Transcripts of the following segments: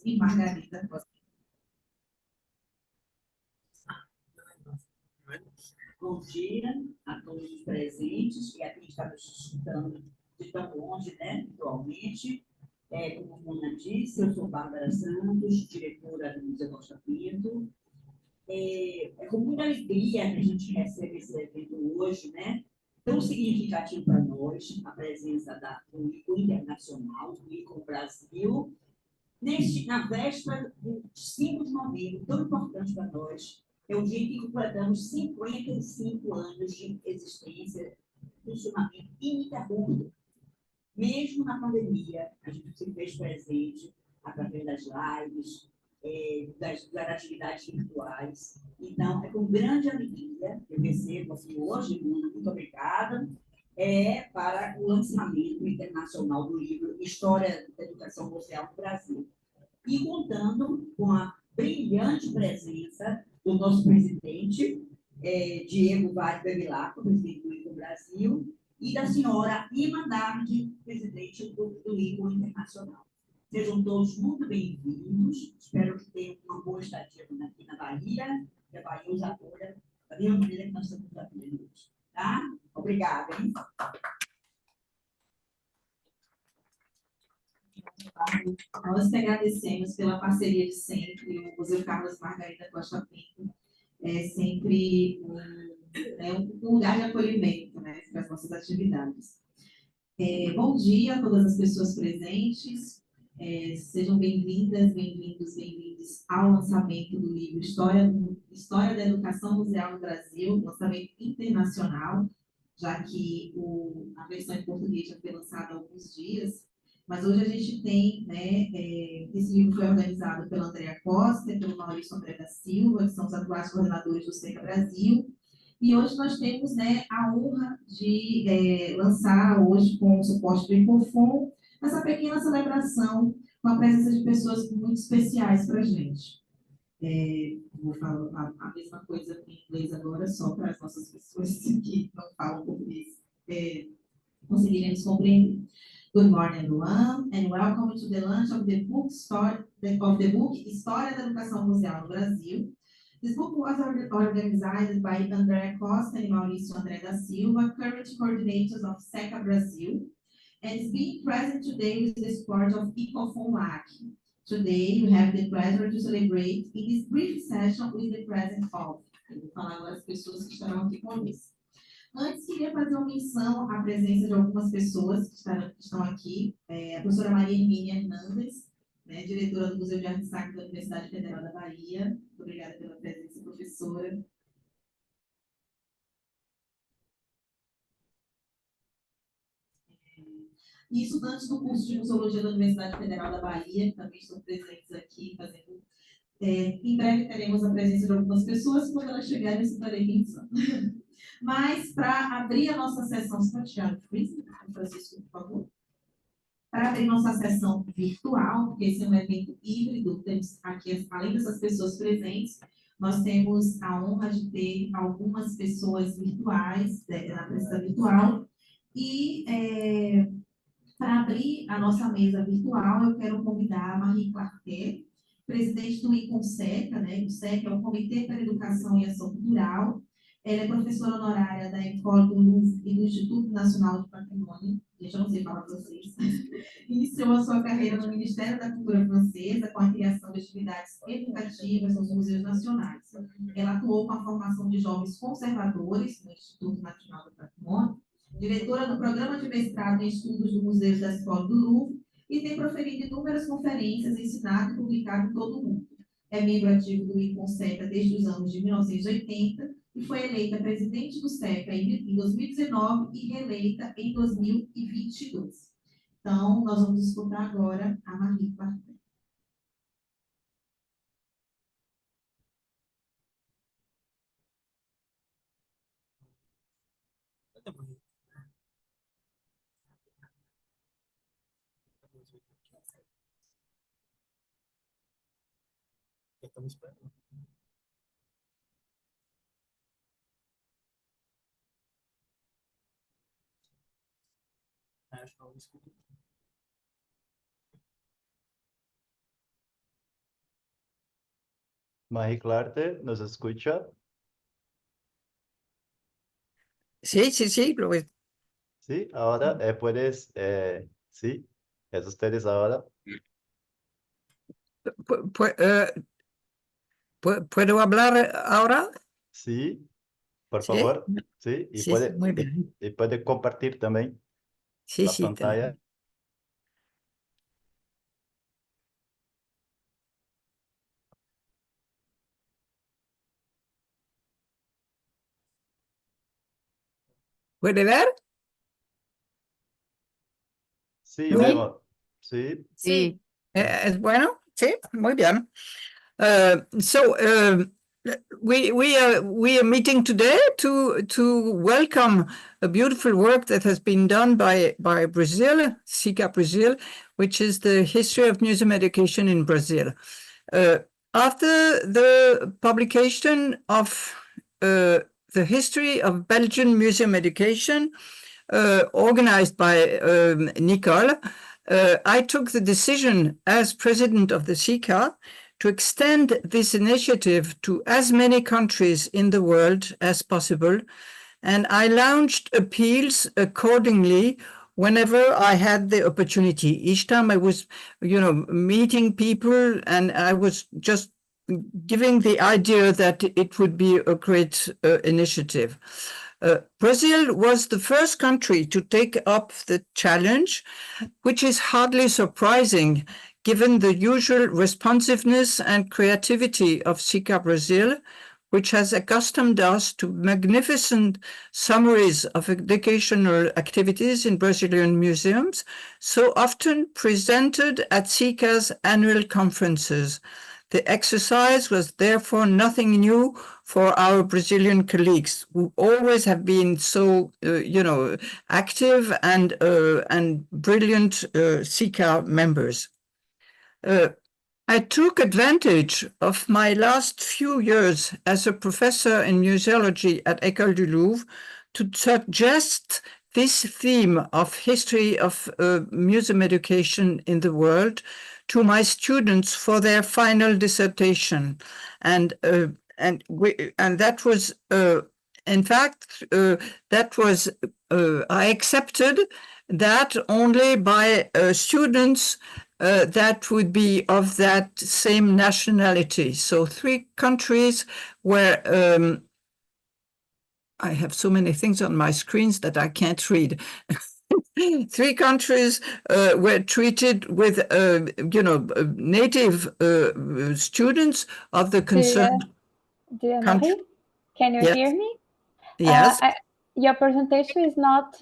e Margarida. Bom dia a todos os presentes e a quem está nos escutando de tão longe, né, virtualmente. Como a Mona disse, eu sou Bárbara Santos, diretora do Museu Costa Pinto. É com muita alegria que a gente recebe esse evento hoje, né? Tão significativo para nós, a presença do ICOM Internacional, do ICOM Brasil, na véspera do 5 de novembro, tão importante para nós. É o dia em que completamos 55 anos de existência, funcionamento ininterrupto. Mesmo na pandemia, a gente se fez presente através das lives, das atividades virtuais. Então, é com grande alegria que eu recebo aqui hoje, Mona, muito obrigada, para o lançamento internacional do livro História da Educação Museal no Brasil. E contando com a brilhante presença do nosso presidente, Diego Vaz Bevilacqua, presidente do ICOM Brasil, e da senhora Ima Dardi, presidente do ICOM Internacional. Sejam todos muito bem-vindos. Espero que tenham uma boa estadia aqui na Bahia, que a Bahia usa agora, da mesma maneira que nós estamos aqui hoje. Tá? Obrigada, hein? Nós que agradecemos pela parceria de sempre. O Museu Carlos Margarida Costa Pinto é sempre um lugar de acolhimento, né, para as nossas atividades. Bom dia a todas as pessoas presentes. Sejam bem-vindas, bem-vindos, bem-vindos ao lançamento do livro História da Educação Museal no Brasil, lançamento internacional, já que a versão em português já foi lançada há alguns dias. Mas hoje a gente tem, né, esse livro foi organizado pela Andréa Costa e pelo Maurício André da Silva, que são os atuais coordenadores do CECA Brasil. E hoje nós temos, né, a honra de lançar hoje, com o suporte do ICOFON, essa pequena celebração com a presença de pessoas muito especiais para a gente. Vou falar a mesma coisa em inglês agora, só para as nossas pessoas que não falam português conseguirem nos compreender. Good morning, everyone, and welcome to the launch of the book História da Educação Museal no Brasil. This book was organized by Andréa Costa and Maurício André da Silva, current coordinators of CECA Brazil, and is being present today with the support of CECA-LAC. Today, we have the pleasure to celebrate in this brief session with the present of. Eu vou falar agora as pessoas que estarão aqui conosco. Antes, queria fazer uma menção à presença de algumas pessoas que estão aqui. A professora Marie-Clarte Fernandes, né, diretora do Museu de Arte Sacra da Universidade Federal da Bahia. Muito obrigada pela presença, professora. E estudantes do curso de Museologia da Universidade Federal da Bahia, que também estão presentes aqui, fazendo. Em breve teremos a presença de algumas pessoas, quando elas chegarem, eu citarei quem são. Mas, para abrir a nossa sessão, você pode tirar o freeze, Francisco, por favor? Para abrir nossa sessão virtual, porque esse é um evento híbrido, temos aqui, além dessas pessoas presentes, nós temos a honra de ter algumas pessoas virtuais, na presença virtual, e para abrir a nossa mesa virtual, eu quero convidar a Marie-Clarte, presidente do ICOM-CECA, né? O CECA é o Comitê para a Educação e Ação Cultural. Ela é professora honorária da Nicole e do Instituto Nacional de Patrimônio. Gente, eu não sei falar francês. Iniciou a sua carreira no Ministério da Cultura Francesa com a criação de atividades educativas nos museus nacionais. Ela atuou com a formação de jovens conservadores no Instituto Nacional do Patrimônio, diretora do Programa de Mestrado em Estudos do Museu da Escola do Louvre, e tem proferido inúmeras conferências, ensinado e publicado em todo o mundo. É membro ativo do ICOM-CECA desde os anos de 1980 e foi eleita presidente do CECA em 2019 e reeleita em 2022. Então, nós vamos escutar agora a Marie-Clarte. Estamos esperando. Acho que eu escuto. Marie-Clarte, ¿nos escucha? Sí, sí, sí. Sí, ahora puedes, sí, es ustedes ahora. ¿Puedo hablar ahora? Sí, por Sí, favor. Sí, sí, sí, muy bien. y puede compartir también Sí, la sí, pantalla. ¿Puede ver? Sí, Oui. vemos. Sí, Sí. ¿Es bueno? Sí, muy bien. We are meeting today to welcome a beautiful work that has been done by Brazil, CECA Brazil, which is the history of museum education in Brazil. After the publication of the history of Belgian museum education, organized by Nicole, I took the decision as president of the CECA to extend this initiative to as many countries in the world as possible. And I launched appeals accordingly whenever I had the opportunity. Each time I was, meeting people, and I was just giving the idea that it would be a great initiative. Brazil was the first country to take up the challenge, which is hardly surprising given the usual responsiveness and creativity of CECA Brazil, which has accustomed us to magnificent summaries of educational activities in Brazilian museums, so often presented at CECA's annual conferences. The exercise was therefore nothing new for our Brazilian colleagues, who always have been so, active and brilliant CECA members. I took advantage of my last few years as a professor in museology at École du Louvre to suggest this theme of history of museum education in the world to my students for their final dissertation, and that was in fact that was I accepted that only by students that would be of that same nationality. So 3 countries where I have so many things on my screens that I can't read. 3 countries were treated with, native students of the concerned Dear country. Marie, can you Yes. hear me? Yes. Your presentation is not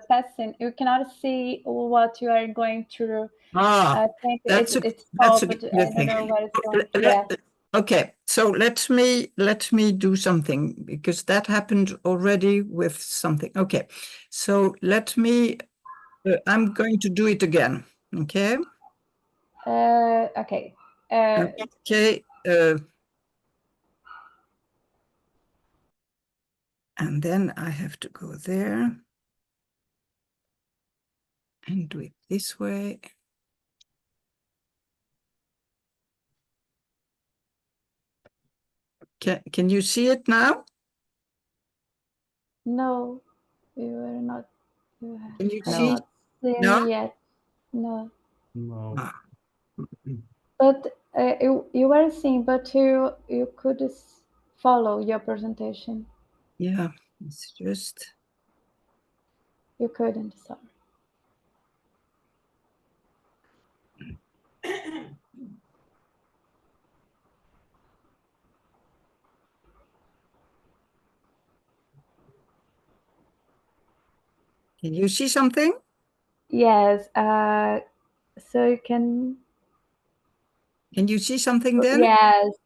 passing. You cannot see what you are going through. I think that's a it's good stopped. I don't thing. know what is going on. Yeah. Okay, so let me do something, because that happened already with something. Okay, so let me. I'm going to do it again. Okay. Okay. Okay. And then I have to go there and do it this way. Can you see it now? No, you are not. Can you I'm see? not seeing No? me yet. No. No. Ah. But you were seeing, but you could follow your presentation. Yeah, it's just. You couldn't. Sorry. Can you see something? Yes. So you can. Can you see something then?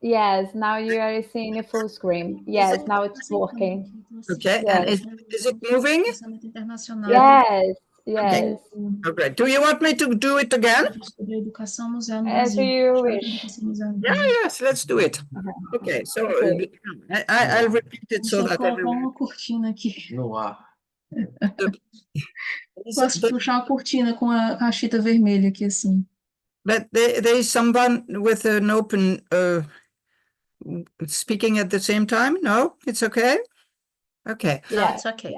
Yes. Now you are seeing a full screen. Yes, now it's working. Okay, Yes. and is it moving? Yes. Okay. Okay. Do you want me to do it again? As you wish. Yeah, yes, let's do it. Okay, so Okay. I'll repeat it so that everyone. uma cortina aqui. No ar. Posso puxar uma cortina com a chita vermelha aqui assim. But there is someone with an open speaking at the same time? No, it's okay? Okay. No, it's okay.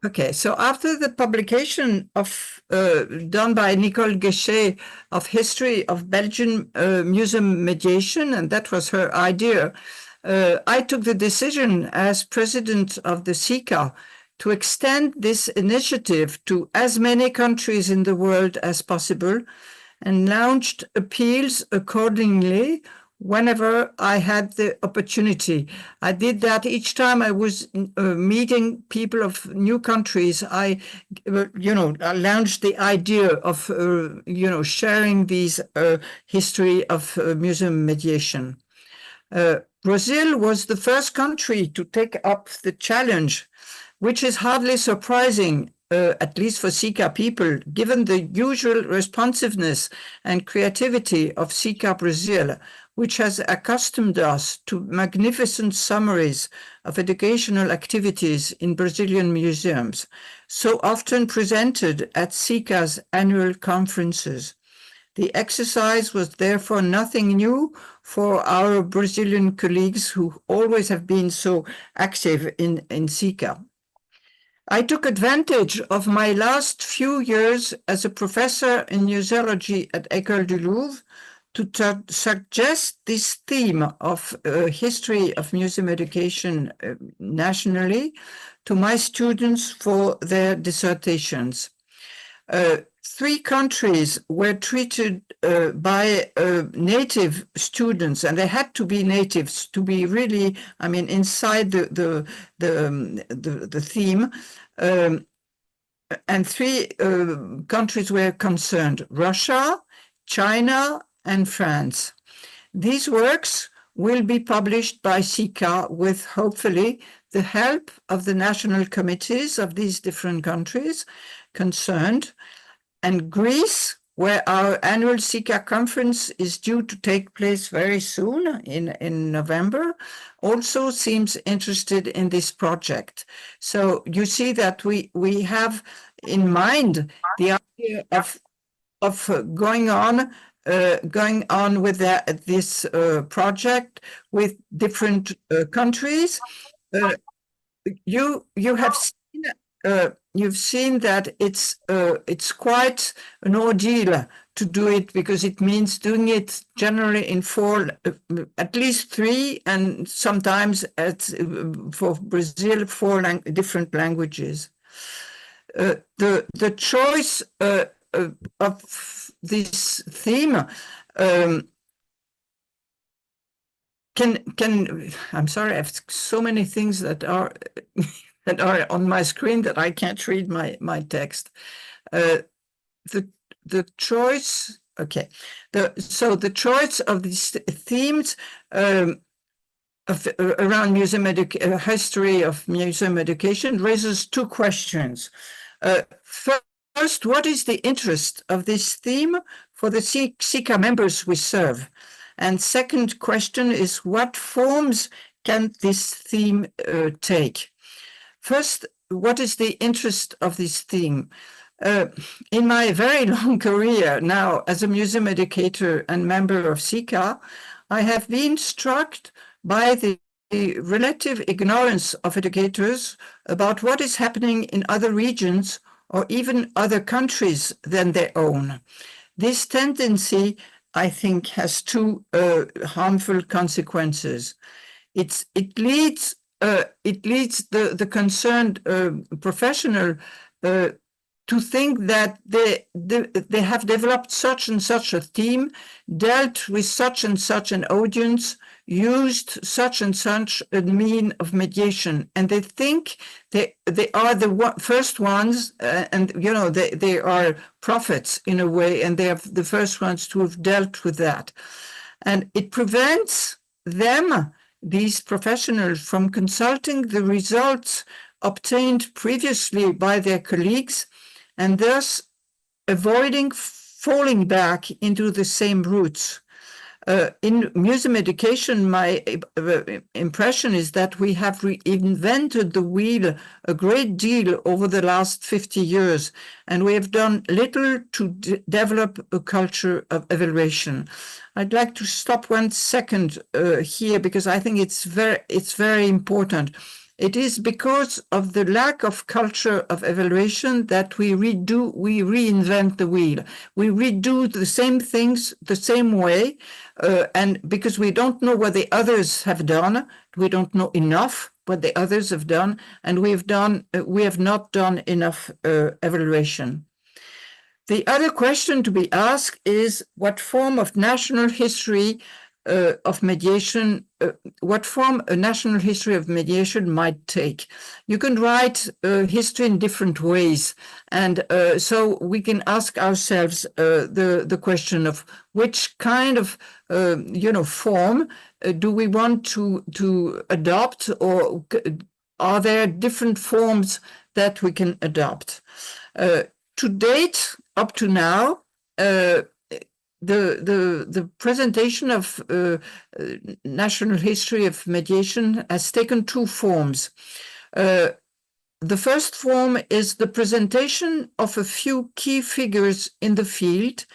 Okay, so after the publication of done by Nicole Gesché of History of Belgian Museum Mediation, and that was her idea, I took the decision as president of the CECA to extend this initiative to as many countries in the world as possible and launched appeals accordingly whenever I had the opportunity. I did that each time I was meeting people of new countries. I launched the idea of, sharing these history of museum mediation. Brazil was the first country to take up the challenge, which is hardly surprising, at least for CECA people, given the usual responsiveness and creativity of CECA Brazil, which has accustomed us to magnificent summaries of educational activities in Brazilian museums, so often presented at CECA's annual conferences. The exercise was therefore nothing new for our Brazilian colleagues who always have been so active in CECA. I took advantage of my last few years as a professor in museology at École du Louvre to suggest this theme of history of museum education nationally to my students for their dissertations. 3 countries were treated by native students, and they had to be natives to be really, inside the theme. And 3 countries were concerned: Russia, China, and France. These works will be published by CECA with, hopefully, the help of the national committees of these different countries concerned. And Greece, where our annual CECA conference is due to take place very soon in November, also seems interested in this project. So you see that we have in mind the idea of going on with this project with different countries. You have seen. You've seen that it's quite an ordeal to do it, because it means doing it generally in 4, at least 3, and sometimes for Brazil 4 different languages. The choice of this theme I'm sorry, I have so many things that are on my screen that I can't read my text. The choice, okay. The choice of these themes around museum history of museum education raises 2 questions. First, what is the interest of this theme for the CECA members we serve? And second question is, what forms can this theme take? First, what is the interest of this theme? In my very long career now as a museum educator and member of CECA, I have been struck by the relative ignorance of educators about what is happening in other regions or even other countries than their own. This tendency, I think, has 2 harmful consequences. It leads the concerned professional to think that they have developed such and such a theme, dealt with such and such an audience, used such and such a mean of mediation, and they think they are the first ones, and they are prophets in a way, and they are the first ones to have dealt with that, and it prevents them, these professionals, from consulting the results obtained previously by their colleagues, and thus avoiding falling back into the same roots. In museum education, my impression is that we have reinvented the wheel a great deal over the last 50 years, and we have done little to develop a culture of evaluation. I'd like to stop 1 second here because I think it's very important. It is because of the lack of culture of evaluation that we reinvent the wheel. We redo the same things the same way, and because we don't know what the others have done, we don't know enough what the others have done, and we have not done enough evaluation. The other question to be asked is what form of national history of mediation, what form a national history of mediation might take. You can write history in different ways, and so we can ask ourselves the question of which kind of form do we want to adopt, or are there different forms that we can adopt? To date, up to now, the presentation of national history of mediation has taken 2 forms. The first form is the presentation of a few key figures in the field,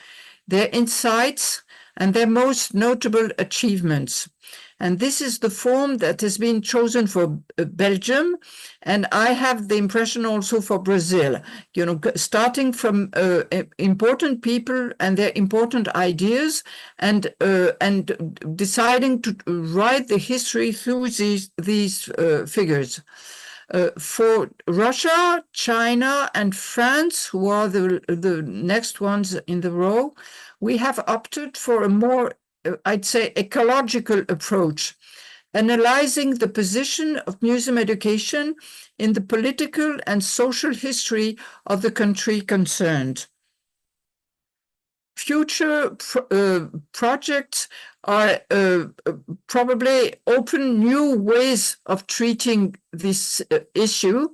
their insights, and their most notable achievements. And this is the form that has been chosen for Belgium, and I have the impression also for Brazil, starting from important people and their important ideas, and deciding to write the history through these figures. For Russia, China, and France, who are the next ones in the row, we have opted for a more, I'd say, ecological approach, analyzing the position of museum education in the political and social history of the country concerned. Future projects are probably open new ways of treating this issue,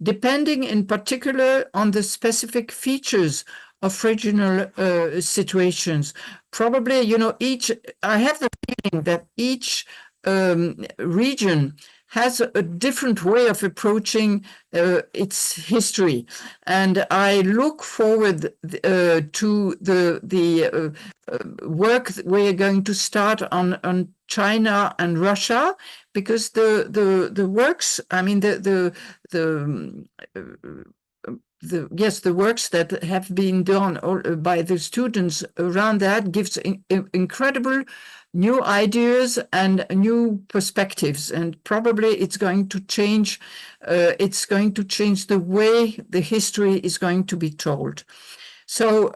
depending in particular on the specific features of regional situations. Probably, I have the feeling that each region has a different way of approaching its history. And I look forward to the work that we are going to start on China and Russia, because the works, I mean, the works that have been done by the students around that gives incredible new ideas and new perspectives, and probably it's going to change the way the history is going to be told. So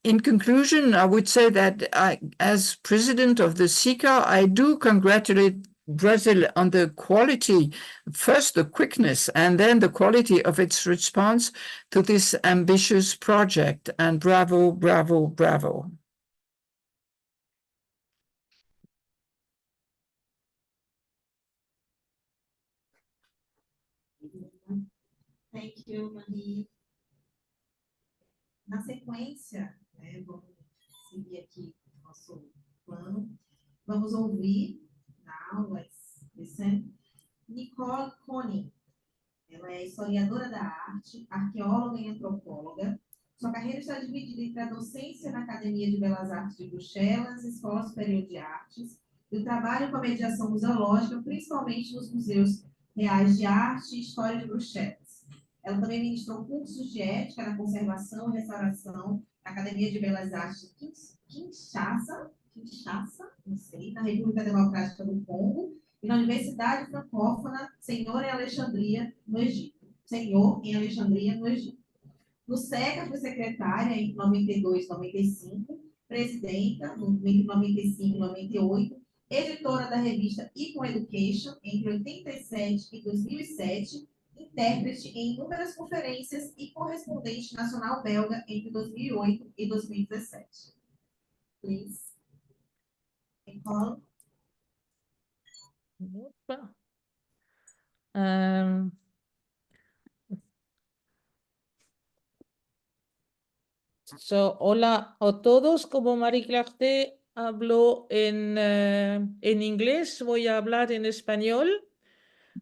in conclusion, I would say that as president of the CECA, I do congratulate Brazil on the quality, first the quickness, and then the quality of its response to this ambitious project. And bravo, bravo, bravo. Thank you, Marie. Na sequência, vamos seguir aqui o nosso plano. Vamos ouvir, now let's listen, Nicole Koning. Ela é historiadora da arte, arqueóloga e antropóloga. Sua carreira está dividida entre a docência na Academia de Belas Artes de Bruxelas, Escola Superior de Artes, e o trabalho com a mediação museológica, principalmente nos museus reais de arte e história de Bruxelas. Ela também ministrou cursos de ética na conservação e restauração na Academia de Belas Artes de Kinshasa, não sei, na República Democrática do Congo, e na Universidade Francófona Senhor em Alexandria, no Egito. No CECA, foi secretária entre 92 e 95, presidenta entre 95 e 98, editora da revista ICOM-Education entre 87 e 2007, intérprete em inúmeras conferências e correspondente nacional belga entre 2008 e 2017. Please. Nicole. Hola a todos, como Marie-Clarte hablo en inglés, voy a hablar en español.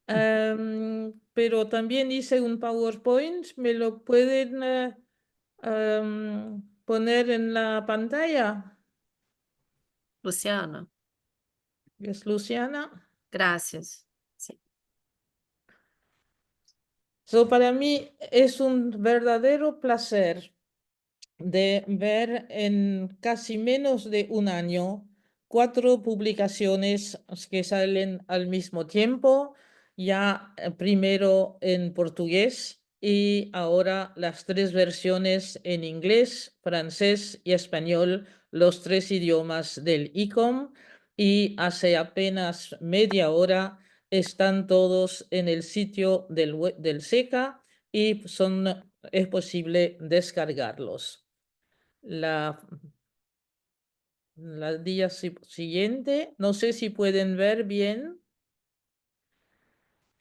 Pero también hice un PowerPoint, ¿me lo pueden poner en la pantalla? Luciana, ¿Es Luciana? gracias. Sí. Para mí es un verdadero placer de ver en casi menos de un año 4 publicaciones que salen al mismo tiempo, ya primero en portugués y ahora las 3 versiones en inglés, francés y español, los 3 idiomas del ICOM, y hace apenas media hora están todos en el sitio del CECA y es posible descargarlos. La día siguiente, no sé si pueden ver bien.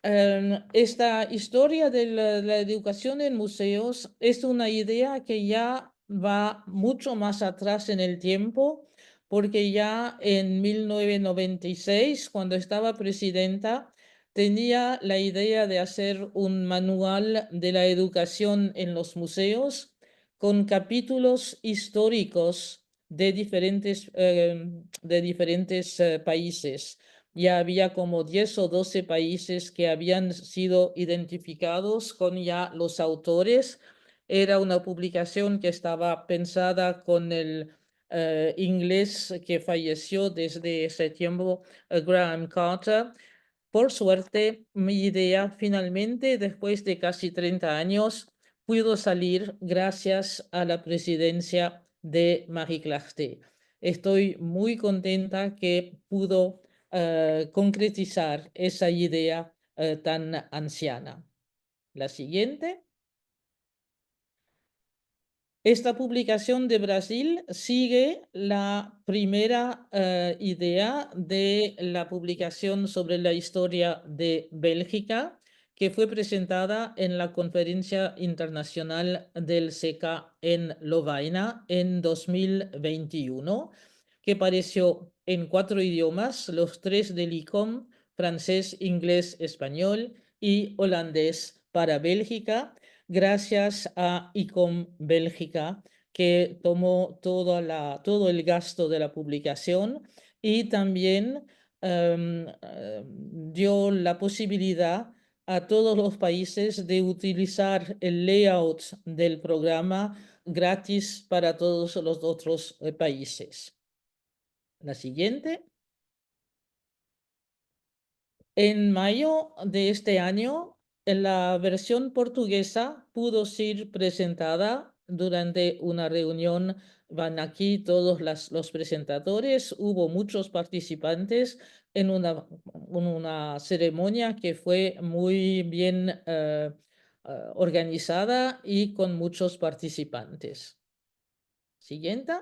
Esta historia de la educación en museos es una idea que ya va mucho más atrás en el tiempo, porque ya en 1996, cuando estaba presidenta, tenía la idea de hacer un manual de la educación en los museos con capítulos históricos de diferentes países. Ya había como 10 o 12 países que habían sido identificados con ya los autores. Era una publicación que estaba pensada con el inglés que falleció desde ese tiempo, Graham Carter. Por suerte, mi idea finalmente, después de casi 30 años, pudo salir gracias a la presidencia de Marie-Clarte. Estoy muy contenta que pudo concretizar esa idea tan anciana. La siguiente. Esta publicación de Brasil sigue la primera idea de la publicación sobre la historia de Bélgica, que fue presentada en la Conferencia Internacional del CECA en Lovaina en 2021, que apareció en 4 idiomas, los 3 del ICOM, francés, inglés, español y holandés para Bélgica, gracias a ICOM-Bélgica, que tomó todo el gasto de la publicación y también dio la posibilidad a todos los países de utilizar el layout del programa gratis para todos los otros países. La siguiente. En mayo de este año, la versión portuguesa pudo ser presentada durante una reunión. Van aquí todos los presentadores, hubo muchos participantes en una ceremonia que fue muy bien organizada y con muchos participantes. Siguiente.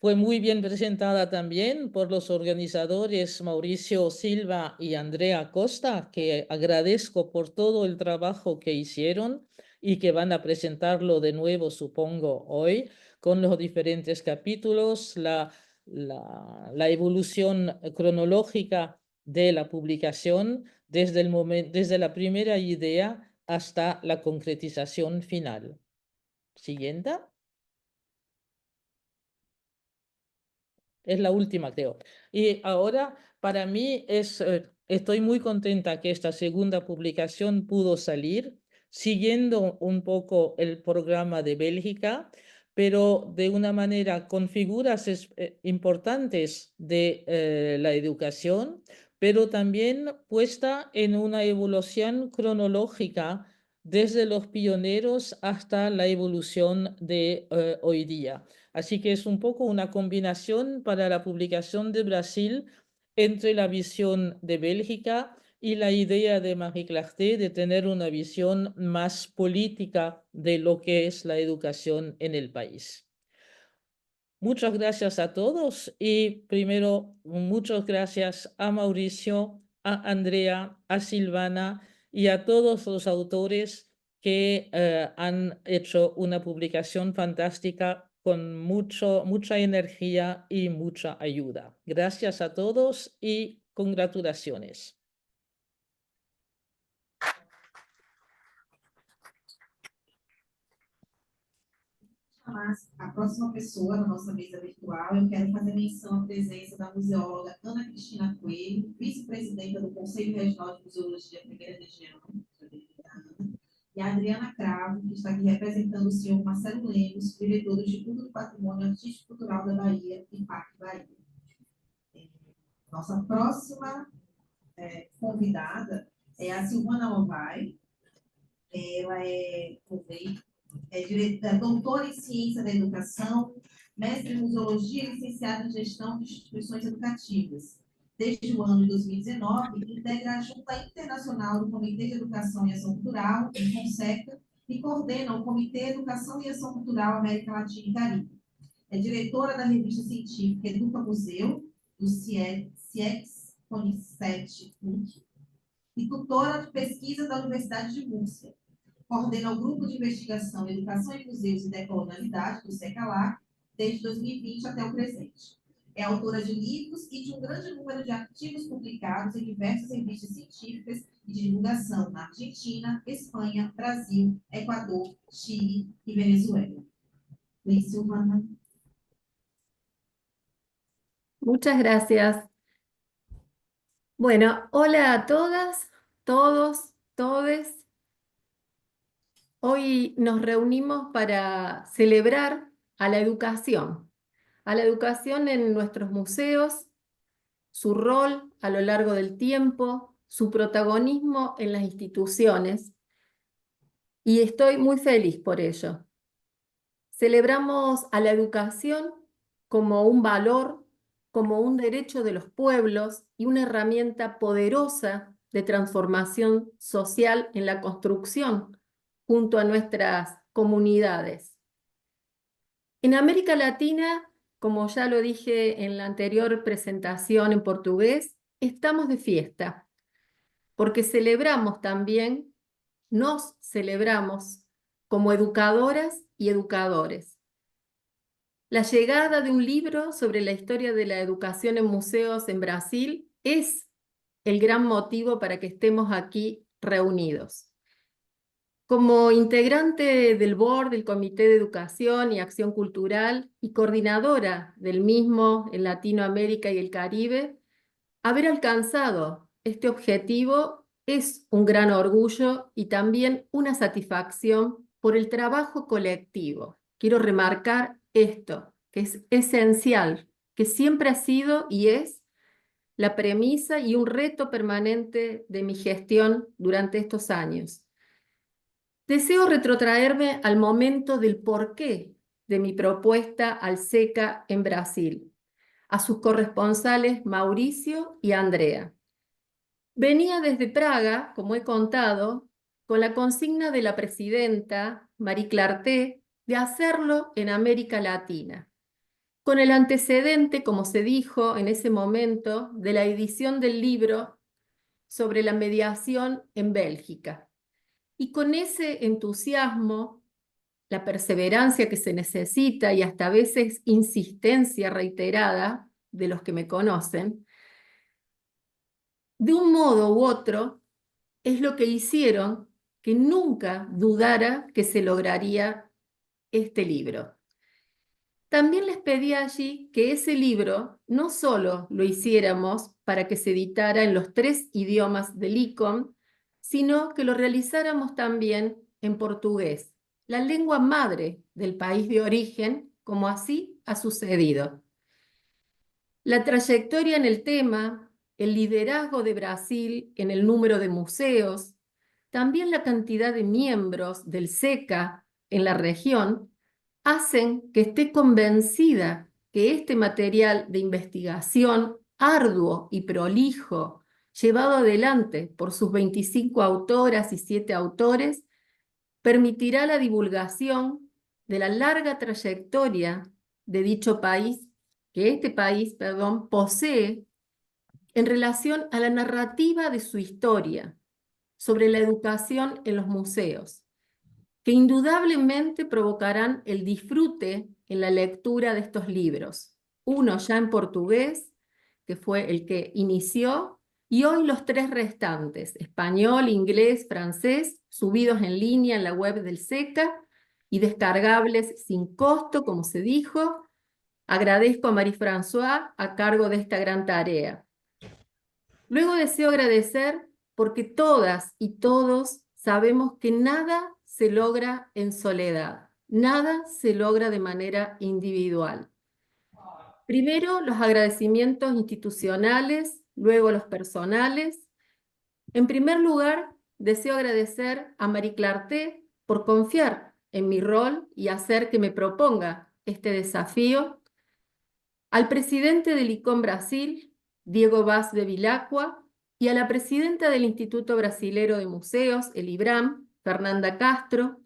Fue muy bien presentada también por los organizadores Maurício Silva y Andréa Costa, que agradezco por todo el trabajo que hicieron y que van a presentarlo de nuevo, supongo, hoy, con los diferentes capítulos, la evolución cronológica de la publicación desde la primera idea hasta la concretización final. Siguiente. Es la última, creo. Y ahora, para mí, estoy muy contenta que esta segunda publicación pudo salir, siguiendo un poco el programa de Bélgica, pero de una manera con figuras importantes de la educación, pero también puesta en una evolución cronológica desde los pioneros hasta la evolución de hoy día. Así que es un poco una combinación para la publicación de Brasil entre la visión de Bélgica y la idea de Marie-Clarte de tener una visión más política de lo que es la educación en el país. Muchas gracias a todos y primero muchas gracias a Mauricio, a Andrea, a Silvana y a todos los autores que han hecho una publicación fantástica con mucha energía y mucha ayuda. Gracias a todos y congratulaciones. A próxima pessoa na nossa mesa virtual, eu quero fazer menção à presença da museóloga Ana Cristina Coelho, vice-presidenta do Conselho Regional de Museologia, primeira região, e a Adriana Cravo, que está aqui representando o senhor Marcelo Lemos, diretor do Instituto do Patrimônio Artístico e Cultural da Bahia, IPAC Bahia. Nossa próxima convidada é a Silvana Lovai. Ela é doutora em Ciência da Educação, mestre em Museologia e licenciada em Gestão de Instituições Educativas. Desde o ano de 2019, integra a Junta Internacional do Comitê de Educação e Ação Cultural, ICOM-CECA, e coordena o Comitê Educação e Ação Cultural América Latina e Caribe. É diretora da revista científica Educa Museu, do CECA-Koning e tutora de pesquisa da Universidade de Múrcia. Coordena o Grupo de Investigação Educação em Museus e Decolonialidade, do CECA-LAC, desde 2020 até o presente. É autora de livros e de um grande número de artigos publicados em diversas revistas científicas e de divulgação na Argentina, Espanha, Brasil, Equador, Chile y Venezuela. Please, Silvana. Muchas gracias. Bueno, hola a todas, todos, todes. Hoy nos reunimos para celebrar a la educación en nuestros museos, su rol a lo largo del tiempo, su protagonismo en las instituciones, y estoy muy feliz por ello. Celebramos a la educación como un valor, como un derecho de los pueblos y una herramienta poderosa de transformación social en la construcción junto a nuestras comunidades. En América Latina, como ya lo dije en la anterior presentación en portugués, estamos de fiesta, porque celebramos también, nos celebramos como educadoras y educadores. La llegada de un libro sobre la historia de la educación en museos en Brasil es el gran motivo para que estemos aquí reunidos. Como integrante del board del Comité de Educación y Acción Cultural y coordinadora del mismo en Latinoamérica y el Caribe, haber alcanzado este objetivo es un gran orgullo y también una satisfacción por el trabajo colectivo. Quiero remarcar esto, que es esencial, que siempre ha sido y es la premisa y un reto permanente de mi gestión durante estos años. Deseo retrotraerme al momento del porqué de mi propuesta al CECA en Brasil, a sus corresponsales Mauricio y Andrea. Venía desde Praga, como he contado, con la consigna de la presidenta Marie-Clarte de hacerlo en América Latina, con el antecedente, como se dijo en ese momento, de la edición del libro sobre la mediación en Bélgica. Y con ese entusiasmo, la perseverancia que se necesita y hasta a veces insistencia reiterada de los que me conocen, de un modo u otro, es lo que hicieron que nunca dudara que se lograría este libro. También les pedí allí que ese libro no solo lo hiciéramos para que se editara en los 3 idiomas del ICOM, sino que lo realizáramos también en portugués, la lengua madre del país de origen, como así ha sucedido. La trayectoria en el tema, el liderazgo de Brasil en el número de museos, también la cantidad de miembros del CECA en la región, hacen que esté convencida que este material de investigación arduo y prolijo, llevado adelante por sus 25 autoras y 7 autores, permitirá la divulgación de la larga trayectoria de dicho país, que este país, posee en relación a la narrativa de su historia sobre la educación en los museos, que indudablemente provocarán el disfrute en la lectura de estos libros. Uno ya en portugués, que fue el que inició, y hoy los 3 restantes, español, inglés, francés, subidos en línea en la web del CECA y descargables sin costo, como se dijo. Agradezco a Marie-Françoise a cargo de esta gran tarea. Luego deseo agradecer porque todas y todos sabemos que nada se logra en soledad, nada se logra de manera individual. Primero, los agradecimientos institucionales, luego los personales. En primer lugar, deseo agradecer a Marie-Clarte por confiar en mi rol y hacer que me proponga este desafío, al presidente del ICOM-Brasil, Diego Vaz de Vilacqua, y a la presidenta del Instituto Brasilero de Museos, el IBRAM, Fernanda Castro,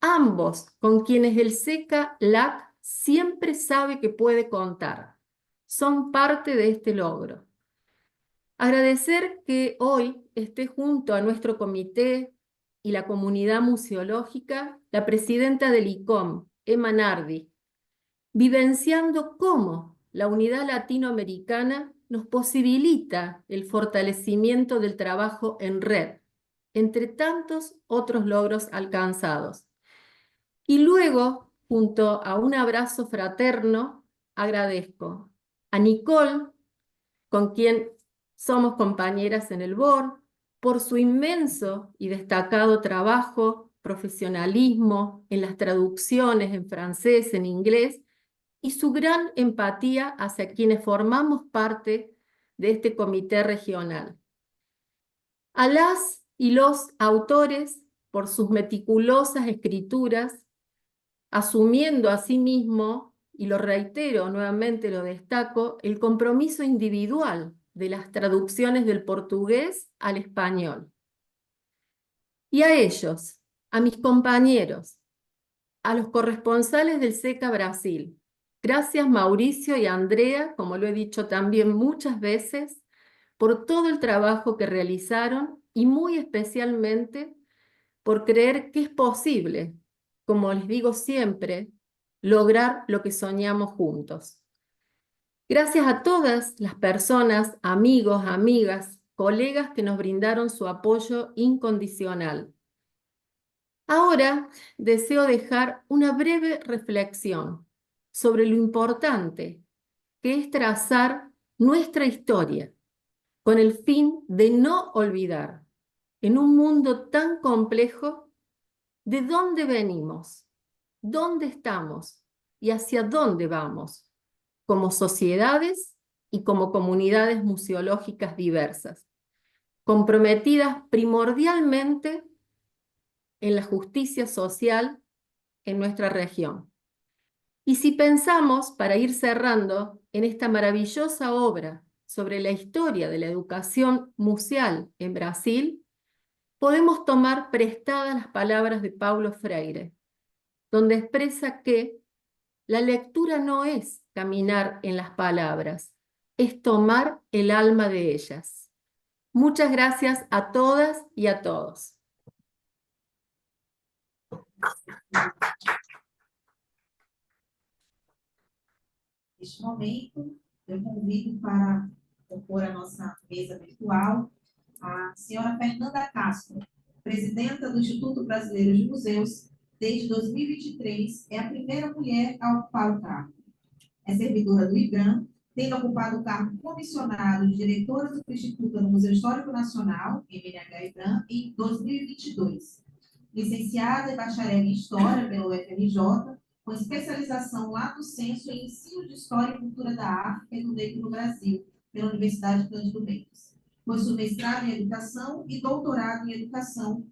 ambos con quienes el CECA-LAC siempre sabe que puede contar. Son parte de este logro. Agradecer que hoy esté junto a nuestro comité y la comunidad museológica la presidenta del ICOM, Emma Nardi, vivenciando cómo la unidad latinoamericana nos posibilita el fortalecimiento del trabajo en red, entre tantos otros logros alcanzados. Y luego, junto a un abrazo fraterno, agradezco a Nicole, con quien somos compañeras en el board, por su inmenso y destacado trabajo, profesionalismo en las traducciones en francés, en inglés, y su gran empatía hacia quienes formamos parte de este comité regional. A las y los autores por sus meticulosas escrituras, asumiendo asimismo, y lo reitero, nuevamente lo destaco, el compromiso individual de las traducciones del portugués al español. Y a ellos, a mis compañeros, a los corresponsales del CECA Brasil. Gracias Mauricio y Andrea, como lo he dicho también muchas veces, por todo el trabajo que realizaron y muy especialmente por creer que es posible, como les digo siempre, lograr lo que soñamos juntos. Gracias a todas las personas, amigos, amigas, colegas que nos brindaron su apoyo incondicional. Ahora deseo dejar una breve reflexión sobre lo importante que es trazar nuestra historia con el fin de no olvidar, en un mundo tan complejo, de dónde venimos, dónde estamos y hacia dónde vamos, como sociedades y como comunidades museológicas diversas, comprometidas primordialmente en la justicia social en nuestra región. Y si pensamos, para ir cerrando, en esta maravillosa obra sobre la historia de la educación museal en Brasil, podemos tomar prestadas las palabras de Paulo Freire, donde expresa que la lectura no es caminar en las palabras, es tomar el alma de ellas. Muchas gracias a todas y a todos. Neste momento, eu convido para compor a nossa mesa virtual a senhora Fernanda Castro, presidenta do Instituto Brasileiro de Museus, desde 2023, é a primeira mulher a ocupar o cargo. É servidora do IBRAM, tendo ocupado o cargo comissionado de diretora do Instituto no Museu Histórico Nacional, MN-UFRJ, em 2022. Licenciada e bacharel em História pela UFRJ, com especialização lato sensu em ensino de História e Cultura da África e do Negro no Brasil, pela Universidade Cândido Mendes. Possui mestrado em Educação e doutorado em Educação,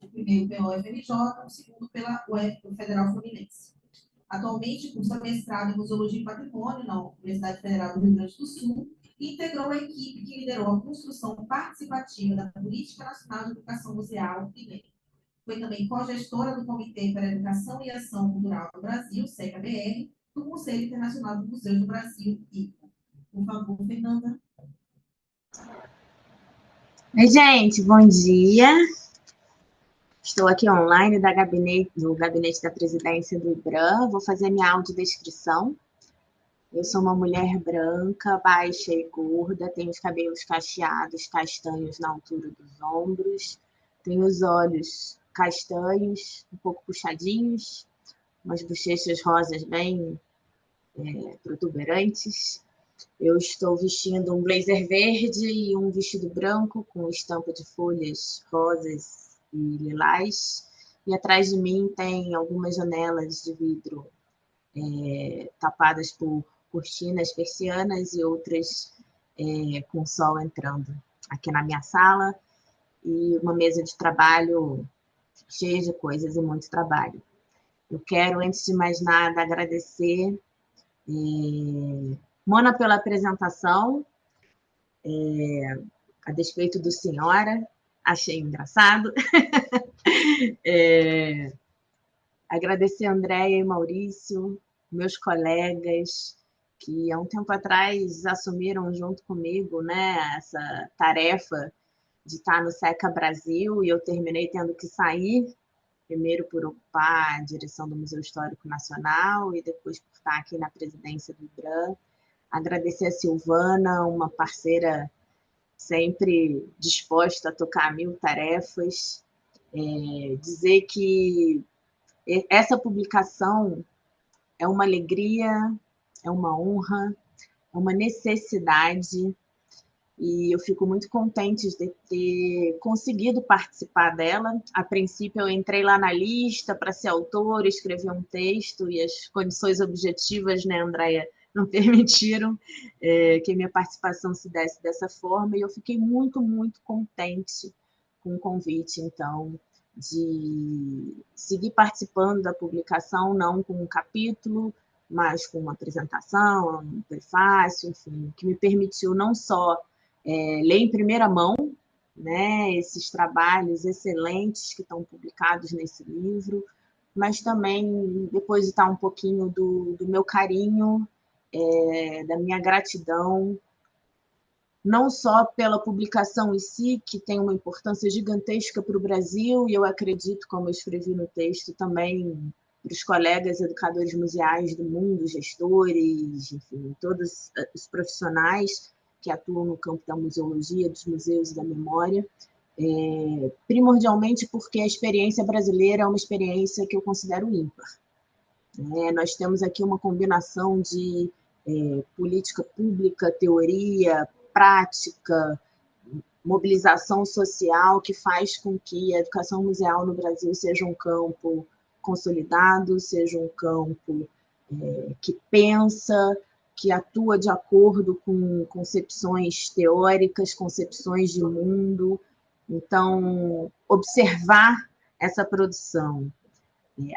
o primeiro pela UFRJ, o segundo pela UF Federal Fluminense. Atualmente, cursa mestrado em Museologia e Patrimônio na Universidade Federal do Rio Grande do Sul e integrou a equipe que liderou a construção participativa da Política Nacional de Educação Museal e MEI. Foi também co-gestora do Comitê para a Educação e Ação Cultural do Brasil, CECA-BR, do Conselho Internacional de Museus do Brasil, ICOM. Por favor, Fernanda. Oi, gente, bom dia. Estou aqui online do gabinete da presidência do IBRAM. Vou fazer minha audiodescrição. Eu sou uma mulher branca, baixa e gorda, tenho os cabelos cacheados, castanhos na altura dos ombros, tenho os olhos castanhos, um pouco puxadinhos, umas bochechas rosas bem protuberantes. Eu estou vestindo um blazer verde e um vestido branco com estampa de folhas rosas e lilás. E atrás de mim tem algumas janelas de vidro tapadas por cortinas persianas e outras com sol entrando aqui na minha sala, e uma mesa de trabalho cheia de coisas e muito trabalho. Eu quero, antes de mais nada, agradecer Mona pela apresentação, a despeito do senhora, achei engraçado. Agradecer a Andréa e Maurício, meus colegas, que há um tempo atrás assumiram junto comigo, né, essa tarefa de estar no CECA Brasil, e eu terminei tendo que sair, primeiro por ocupar a direção do Museu Histórico Nacional e depois por estar aqui na presidência do IBRAM. Agradecer a Silvana, uma parceira sempre disposta a tocar 1000 tarefas. Dizer que essa publicação é uma alegria, é uma honra, é uma necessidade, e eu fico muito contente de ter conseguido participar dela. A princípio, eu entrei lá na lista para ser autora, escrever um texto, e as condições objetivas, né, Andréa, não permitiram que a minha participação se desse dessa forma, e eu fiquei muito, muito contente com o convite, então, de seguir participando da publicação, não com um capítulo, mas com uma apresentação, um prefácio, enfim, que me permitiu não só ler em primeira mão, né, esses trabalhos excelentes que estão publicados nesse livro, mas também depositar um pouquinho do meu carinho, da minha gratidão, não só pela publicação em si, que tem uma importância gigantesca para o Brasil, e eu acredito, como eu escrevi no texto, também para os colegas educadores museais do mundo, gestores, enfim, todos os profissionais que atuam no campo da museologia, dos museus e da memória, primordialmente porque a experiência brasileira é uma experiência que eu considero ímpar. Nós temos aqui uma combinação de política pública, teoria, prática, mobilização social, que faz com que a educação museal no Brasil seja um campo consolidado, seja um campo que pensa, que atua de acordo com concepções teóricas, concepções de mundo. Então, observar essa produção,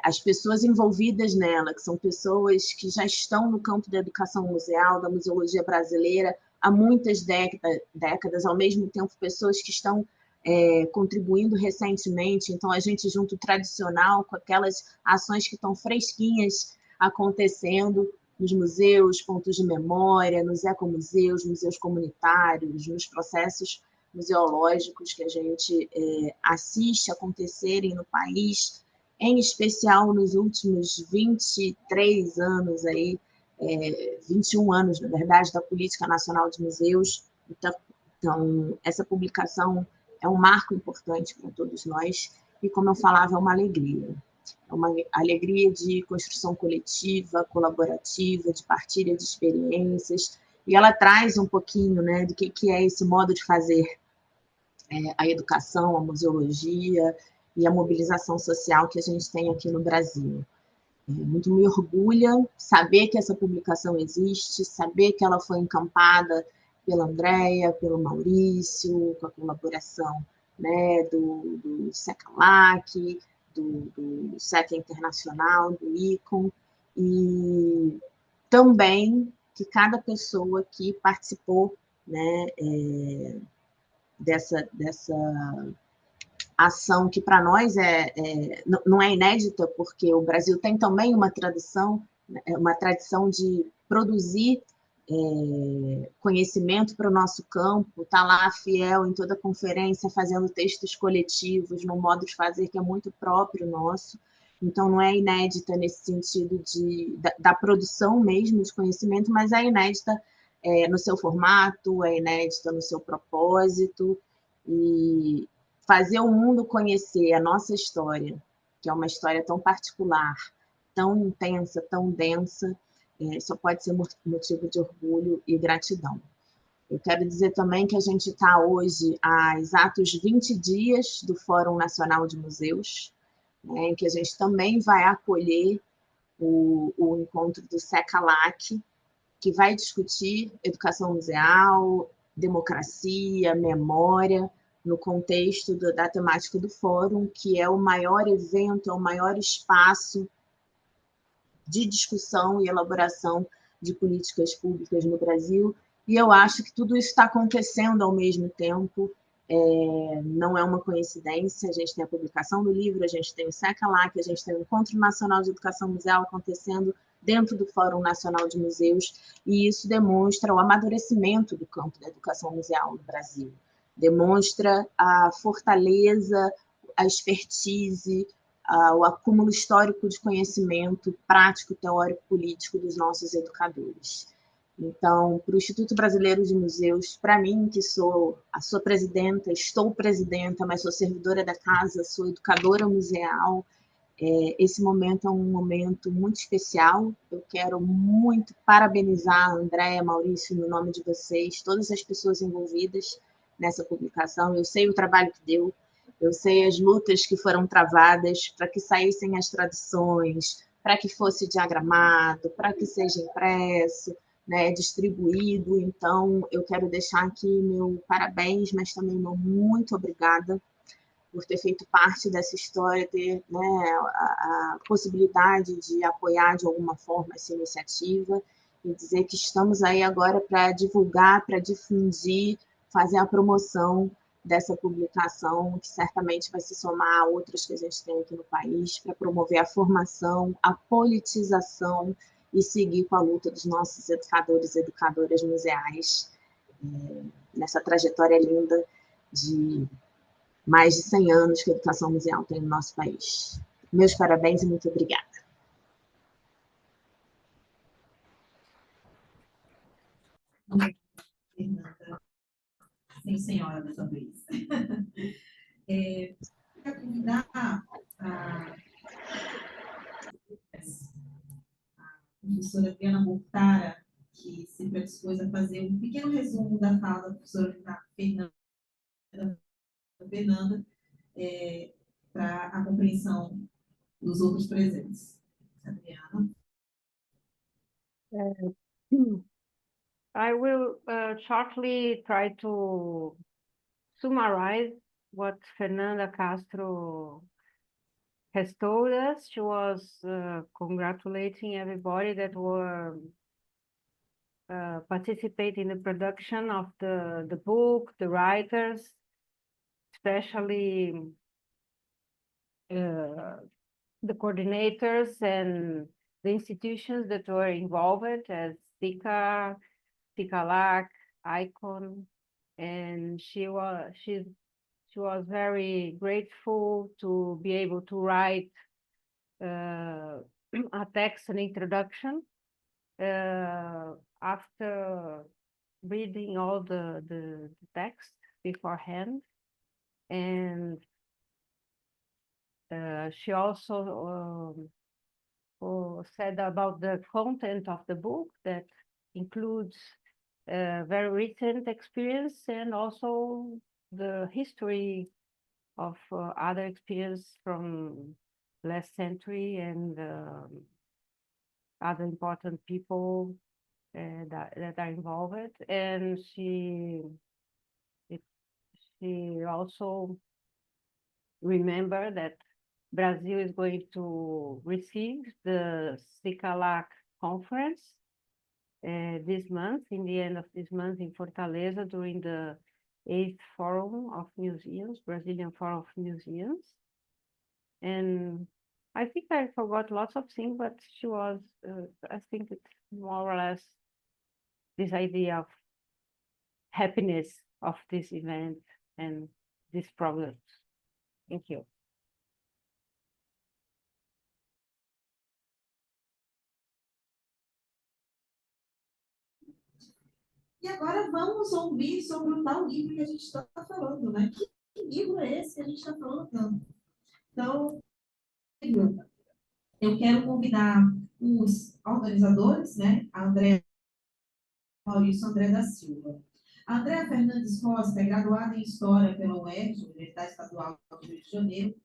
as pessoas envolvidas nela, que são pessoas que já estão no campo da educação museal, da museologia brasileira, há muitas décadas, ao mesmo tempo pessoas que estão contribuindo recentemente. Então, a gente junta o tradicional com aquelas ações que estão fresquinhas acontecendo nos museus, pontos de memória, nos ecomuseus, museus comunitários, nos processos museológicos que a gente assiste acontecerem no país, em especial nos últimos 23 anos, 21 anos, na verdade, da Política Nacional de Museus. Então, essa publicação é um marco importante para todos nós, e, como eu falava, é uma alegria. É uma alegria de construção coletiva, colaborativa, de partilha de experiências, e ela traz um pouquinho, né, do que é esse modo de fazer a educação, a museologia e a mobilização social que a gente tem aqui no Brasil. Muito me orgulha saber que essa publicação existe, saber que ela foi encampada pela Andréa, pelo Maurício, com a colaboração, né, do CECA-LAC, do CECA International, do ICOM, e também que cada pessoa que participou, né, dessa ação, que para nós não é inédita, porque o Brasil tem também uma tradição de produzir conhecimento para o nosso campo, está lá fiel em toda a conferência, fazendo textos coletivos, num modo de fazer que é muito próprio nosso. Então, não é inédita nesse sentido da produção mesmo de conhecimento, mas é inédita no seu formato, é inédita no seu propósito, e fazer o mundo conhecer a nossa história, que é uma história tão particular, tão intensa, tão densa, só pode ser motivo de orgulho e gratidão. Eu quero dizer também que a gente está hoje há exatos 20 dias do Fórum Nacional de Museus, em que a gente também vai acolher o encontro do CECA-LAC, que vai discutir educação museal, democracia, memória, no contexto da temática do fórum, que é o maior evento, é o maior espaço de discussão e elaboração de políticas públicas no Brasil, e eu acho que tudo isso está acontecendo ao mesmo tempo, não é uma coincidência. A gente tem a publicação do livro, a gente tem o CECA-LAC, a gente tem o Encontro Nacional de Educação Museal acontecendo dentro do Fórum Nacional de Museus, e isso demonstra o amadurecimento do campo da educação museal no Brasil, demonstra a fortaleza, a expertise, o acúmulo histórico de conhecimento prático, teórico, político dos nossos educadores. Então, para o Instituto Brasileiro de Museus, para mim, que sou a sua presidenta, estou presidenta, mas sou servidora da casa, sou educadora museal, esse momento é um momento muito especial. Eu quero muito parabenizar a Andréa, Maurício, no nome de vocês, todas as pessoas envolvidas nessa publicação. Eu sei o trabalho que deu, eu sei as lutas que foram travadas para que saíssem as traduções, para que fosse diagramado, para que seja impresso, distribuído. Então, eu quero deixar aqui meu parabéns, mas também meu muito obrigada por ter feito parte dessa história, ter a possibilidade de apoiar de alguma forma essa iniciativa, e dizer que estamos aí agora para divulgar, para difundir, fazer a promoção dessa publicação, que certamente vai se somar a outras que a gente tem aqui no país, para promover a formação, a politização e seguir com a luta dos nossos educadores e educadoras museais nessa trajetória linda de mais de 100 anos que a educação museal tem no nosso país. Meus parabéns e muito obrigada. Fernanda, sim, senhora, dessa vez. Quero convidar a professora Adriana Mortara, que se predispôs a fazer um pequeno resumo da fala da professora Fernanda, para a compreensão dos outros presentes. Adriana. I will shortly try to summarize what Fernanda Castro has told us. She was congratulating everybody that were participating in the production of the book, the writers, especially the coordinators and the institutions that were involved as CECA, CECA-LAC, ICOM, and she was very grateful to be able to write a text, an introduction, after reading all the text beforehand. And she also said about the content of the book that includes very recent experience and also the history of other experience from last century and other important people that are involved. And she also remembered that Brazil is going to receive the CECA-LAC conference this month, in the end of this month in Fortaleza, during the 8th Forum of Museums, Brazilian Forum of Museums. And I think I forgot lots of things, but she was, I think it's more or less this idea of happiness of this event and this product. Thank you. E agora vamos ouvir sobre o tal livro que a gente está falando, né? Que livro é esse que a gente está falando tanto? Então, eu quero convidar os organizadores, né? A Andréa, Maurício André da Silva. A Andréa Fernandes Costa é graduada em História pela UFRJ, Universidade Estadual do Rio de Janeiro,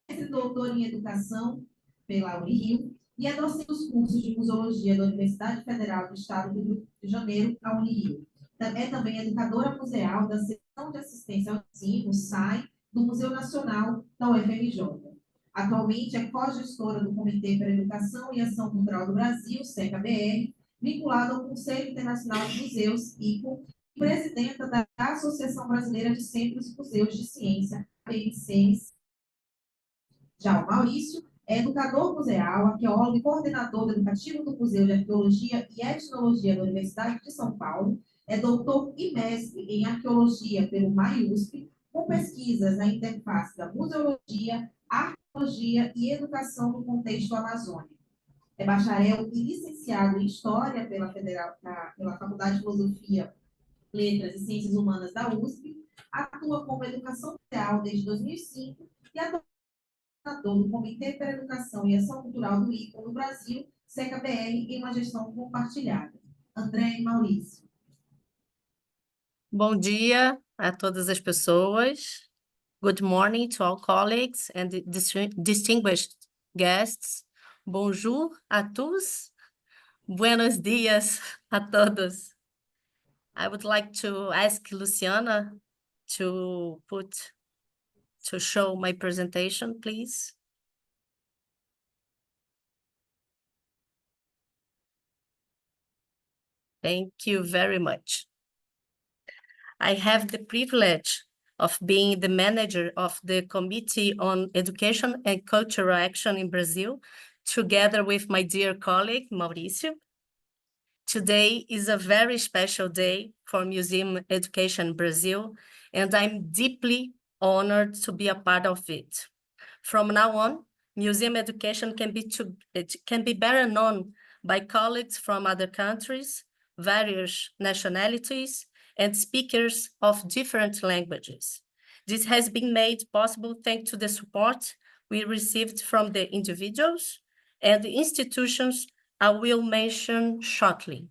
mestre e doutora em Educação pela UNIRIO, e é docente dos cursos de Museologia da Universidade Federal do Estado do Rio de Janeiro, a UNIRIO. É também educadora museal da Seção de Assistência ao Ensino, SAI, do Museu Nacional da UFRJ. Atualmente é co-gestora do Comitê para a Educação e Ação Cultural do Brasil, CECA-BR, vinculada ao Conselho Internacional de Museus, ICOM, e presidenta da Associação Brasileira de Centros e Museus de Ciência, ANCs. Já o Maurício é educador museal, arqueólogo e coordenador educativo do Museu de Arqueologia e Etnologia da Universidade de São Paulo, é doutor e mestre em arqueologia pelo MAE-USP, com pesquisas na interface da museologia, arqueologia e educação no contexto amazônico. É bacharel e licenciado em História pela Faculdade de Filosofia, Letras e Ciências Humanas da USP, atua como educação museal desde 2005 e atua do Comitê para a Educação e Ação Cultural do ICOM no Brasil, CECA-BR, em uma gestão compartilhada. André e Maurício. Bom dia a todas as pessoas. Good morning to all colleagues and distinguished guests. Bonjour à tous. Buenos dias a todos. I would like to ask Luciana to show my presentation, please. Thank you very much. I have the privilege of being the manager of the Committee on Education and Cultural Action in Brazil, together with my dear colleague, Maurício. Today is a very special day for Museum Education Brazil, and I'm deeply honored to be a part of it. From now on, museum education can be better known by colleagues from other countries, various nationalities, and speakers of different languages. This has been made possible thanks to the support we received from the individuals and the institutions I will mention shortly.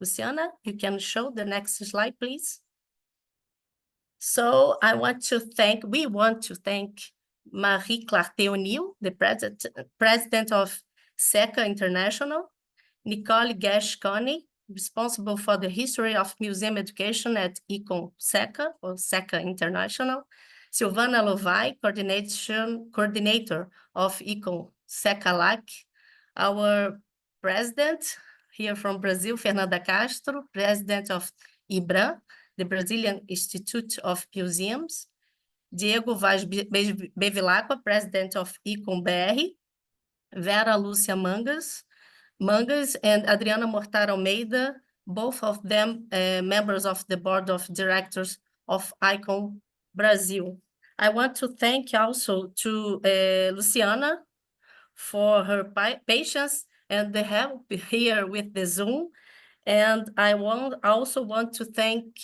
Luciana, you can show the next slide, please. So we want to thank Marie-Clarte, the president of CECA International, Nicole Gesché-Koning, responsible for the history of museum education at ICOM-CECA or CECA International, Silvana Lovai, coordinator of ICOM-CECA-LAC, our president here from Brazil, Fernanda Castro, president of IBRAM, the Brazilian Institute of Museums, Diego Vaz Bevilacqua, president of ICOM-BR, Vera Lúcia Mangas and Adriana Mortar Almeida, both of them members of the board of directors of ICOM Brazil. I want to thank also to Luciana for her patience and the help here with the Zoom. And I also want to thank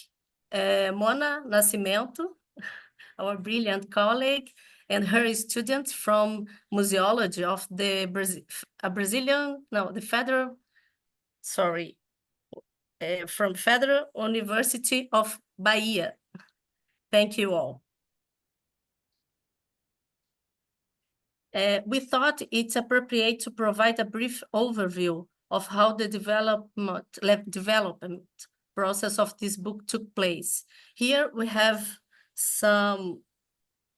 Mona Nascimento, our brilliant colleague, and her students from museology of the from Federal University of Bahia. Thank you all. We thought it's appropriate to provide a brief overview of how the development process of this book took place. Here we have some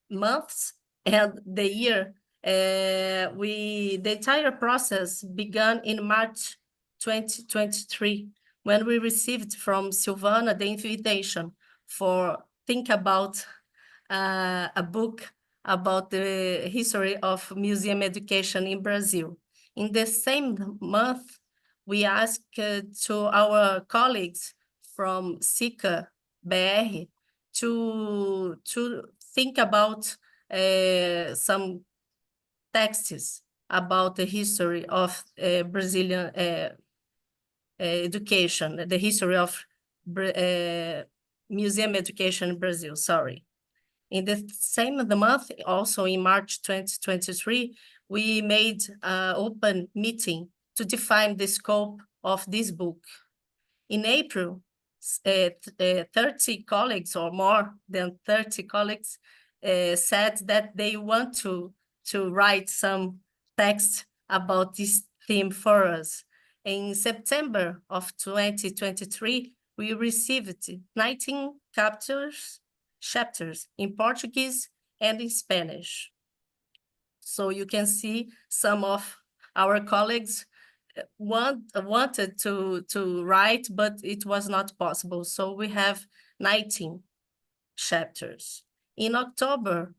months and the year. The entire process began in March 2023, when we received from Silvana the invitation for think about a book about the history of museum education in Brazil. In the same month, we asked to our colleagues from CECA-BR to think about some texts about the history of Brazilian education, the history of museum education in Brazil, sorry. In the same month, also in March 2023, we made an open meeting to define the scope of this book. In April, 30 colleagues or more than 30 colleagues said that they want to write some text about this theme for us. In September of 2023, we received 19 chapters in Portuguese and in Spanish. So you can see some of our colleagues wanted to write, but it was not possible. So we have 19 chapters. In October,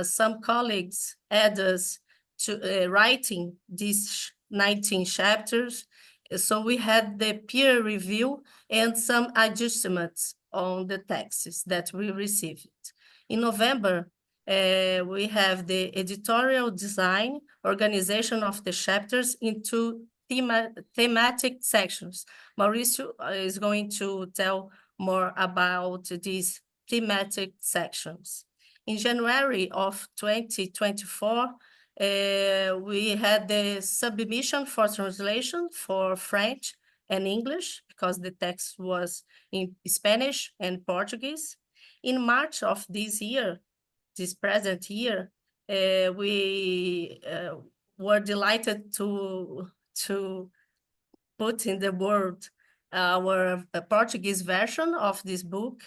some colleagues added us to writing these 19 chapters. So we had the peer review and some adjustments on the texts that we received. In November, we have the editorial design, organization of the chapters into thematic sections. Mauricio is going to tell more about these thematic sections. In January of 2024, we had the submission for translation for French and English, because the text was in Spanish and Portuguese. In March of this year, this present year, we were delighted to put in the world our Portuguese version of this book.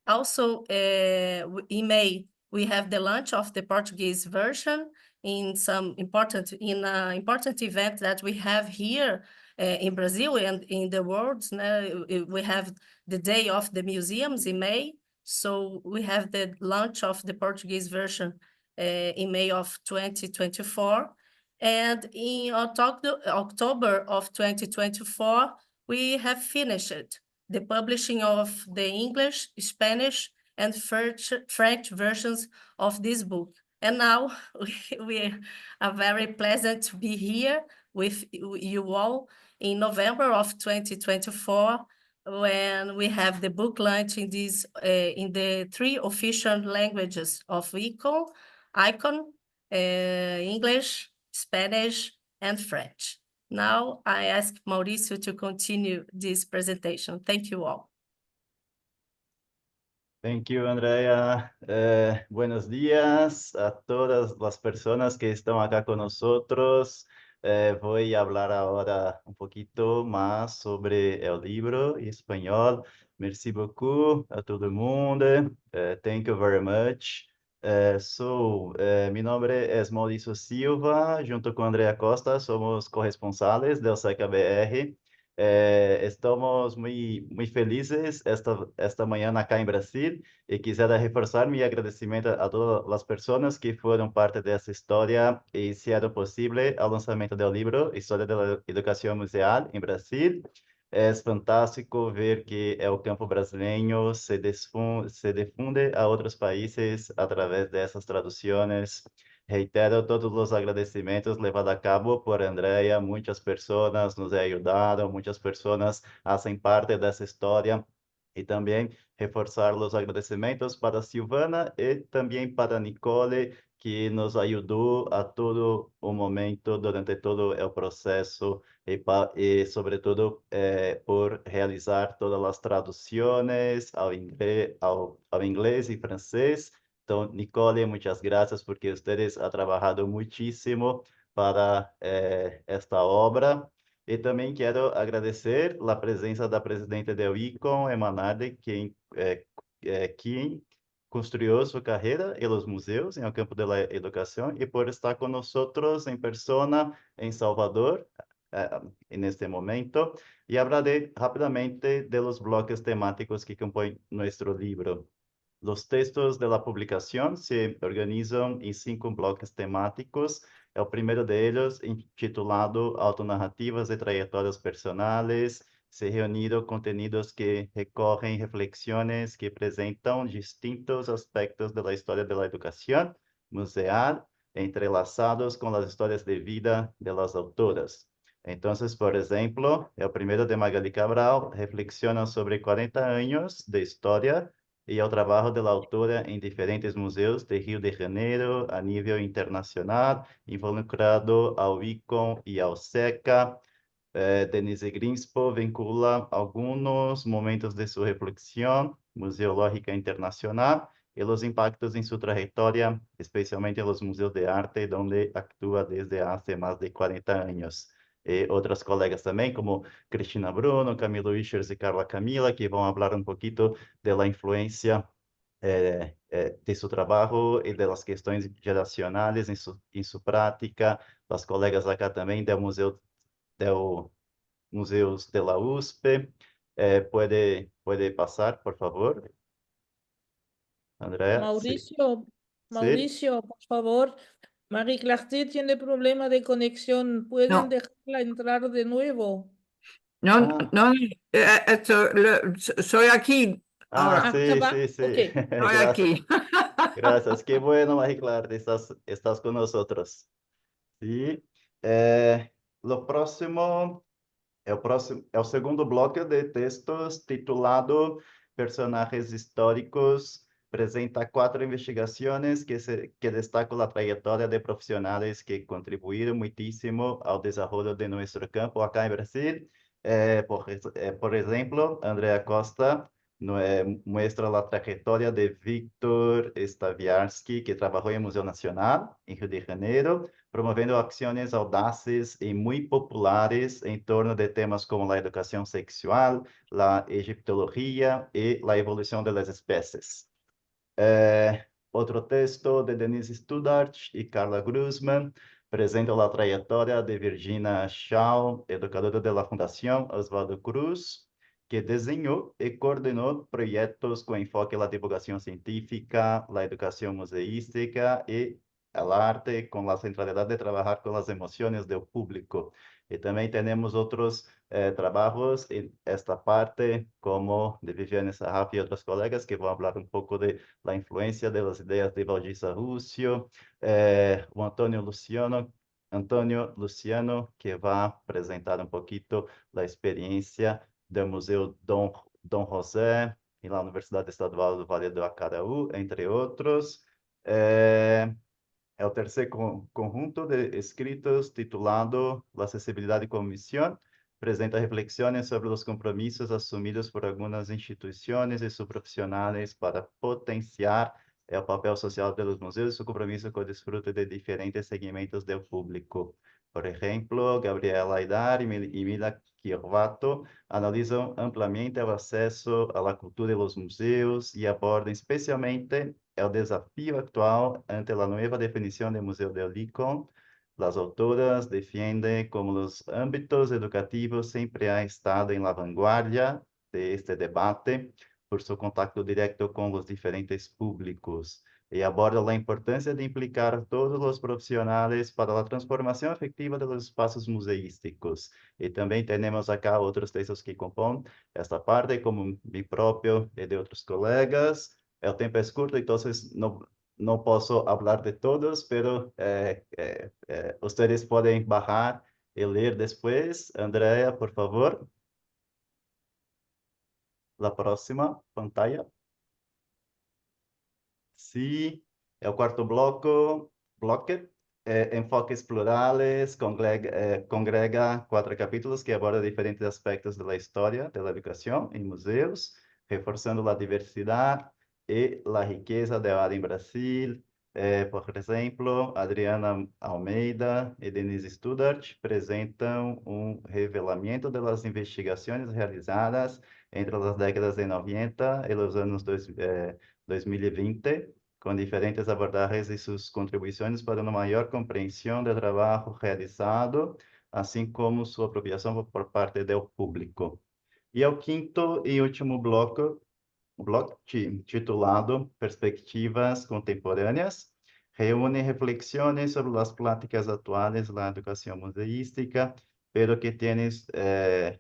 Also, in May, we have the launch of the Portuguese version in some important event that we have here in Brazil and in the world. We have the Day of the Museums in May. So we have the launch of the Portuguese version in May of 2024. And in October of 2024, we have finished the publishing of the English, Spanish, and French versions of this book. And now we are very pleasant to be here with you all in November of 2024, when we have the book launch in the 3 official languages of ICOM, English, Spanish, and French. Now I ask Maurício to continue this presentation. Thank you all. Thank you, Andrea. Buenos días a todas las personas que están acá con nosotros. Voy a hablar ahora un poquito más sobre el libro en español. Merci beaucoup a todo el mundo. Thank you very much. Mi nombre es Maurício Silva, junto con Andréa Costa, somos corresponsales del CECA-BR. Estamos muy felizes esta mañana acá en Brasil y quisiera reforzar mi agradecimiento a todas las personas que fueron parte de esta historia y hicieron posible el lanzamiento del libro História da Educação Museal en Brasil. Es fantástico ver que el campo brasileño se difunde a otros países a través de esas traducciones. Reitero todos los agradecimientos llevados a cabo por Andrea. Muchas personas nos han ayudado, muchas personas hacen parte de esa historia. Y también reforzar los agradecimientos para Silvana y también para Nicole, que nos ayudó a todo un momento durante todo el proceso y sobre todo por realizar todas las traducciones al inglés y francés. Entonces, Nicole, muchas gracias porque ustedes han trabajado muchísimo para esta obra. E também quero agradecer a presença da presidente do ICOM, Margarida, quem construiu sua carreira em los museus, em o campo da educação, e por estar conosco em persona em Salvador, neste momento. E falarei rapidamente de los bloques temáticos que compõem nosso livro. Los textos de la publicación se organizan en 5 bloques temáticos É o primeiro deles, intitulado Autonarrativas e Trajetórias Personales. Se reuniram contenidos que recorrem reflexões que apresentam distintos aspectos da história da educação museal, entrelaçados com as histórias de vida das autoras. Então, por exemplo, o primeiro de Magali Cabral reflexiona sobre 40 anos de história e o trabalho da autora em diferentes museus de Rio de Janeiro a nível internacional, involucrado ao ICOM e ao CECA. Denise Grinspo vincula alguns momentos de sua reflexão museológica internacional e os impactos em sua trajetória, especialmente nos museus de arte, onde atua desde há mais de 40 anos. E outras colegas também, como Cristina Bruno, Camilo Ischers e Carla Camila, que vão falar um pouquinho da influência de seu trabalho e das questões geracionais em sua prática. As colegas acá também do Museus de la USP. Puede pasar, por favor, Andrea? Sí. Sí. Mauricio, por favor. Marie-Clarte tiene problema de conexión. ¿Pueden No. dejarla entrar de nuevo? No, Ah. no, soy aquí ahora. Sí, ¿ya va? sí, sí. Ok. Soy aquí. Gracias. Qué bueno, Marie-Clarte, estás con nosotros. Sí. Lo próximo é o segundo bloco de textos titulado Personagens Históricos. Apresenta 4 investigações que destacam a trajetória de profissionais que contribuíram muitíssimo ao desenvolvimento de nosso campo acá em Brasil. Por exemplo, Andréa Costa muestra a trajetória de Victor Staviarsky, que trabalhou em Museu Nacional, em Rio de Janeiro, promovendo ações audazes e muito populares em torno de temas como a educação sexual, a egiptologia e a evolução das espécies. Outro texto de Denise Studart e Carla Grusman apresenta a trajetória de Virginia Shaw, educadora da Fundação Oswaldo Cruz, que desenhou e coordenou projetos com enfoque na divulgação científica, na educação museística e a arte, com a centralidade de trabalhar com as emoções do público. E também temos outros trabalhos em esta parte, como de Viviane Sarraf e outros colegas, que vão falar um pouco da influência das ideias de Valdissa Rússio, o Antônio Luciano, que vai apresentar um pouquinho da experiência do Museu Dom José, e na Universidade Estadual do Vale do Acaraú, entre outros. É o terceiro conjunto de escritos titulado La Acessibilidade como Missão. Apresenta reflexões sobre os compromissos assumidos por algumas instituições e seus profissionais para potenciar o papel social dos museus e seu compromisso com o desfrute de diferentes segmentos do público. Por exemplo, Gabriela Aidar e Mila Chiovato analisam amplamente o acesso à cultura dos museus e abordam especialmente o desafio atual ante a nova definição de museu del ICOM. As autoras defendem como os âmbitos educativos sempre han estado em la vanguardia de este debate por seu contato direto com os diferentes públicos e abordam a importância de implicar todos os profissionais para a transformação efetiva dos espaços museísticos. E também temos acá outros textos que compõem esta parte, como mi próprio e de outros colegas. O tempo é curto, então não posso falar de todos, pero vocês podem bajar e ler depois. Andrea, por favor. La próxima pantalla. Sim, é o quarto bloco. Enfoques plurales, congrega 4 capítulos que abordam diferentes aspectos da história da educação em museus, reforçando a diversidade e a riqueza da área em Brasil. Por exemplo, Adriana Almeida e Denise Studart apresentam revelamento das investigações realizadas entre as décadas de 90 e os anos 2020, com diferentes abordagens e suas contribuições para uma maior compreensão do trabalho realizado, assim como sua apropriação por parte do público. E o quinto e último bloco titulado Perspectivas Contemporâneas, reúne reflexiones sobre las prácticas actuales de la educación museística, pero que tiene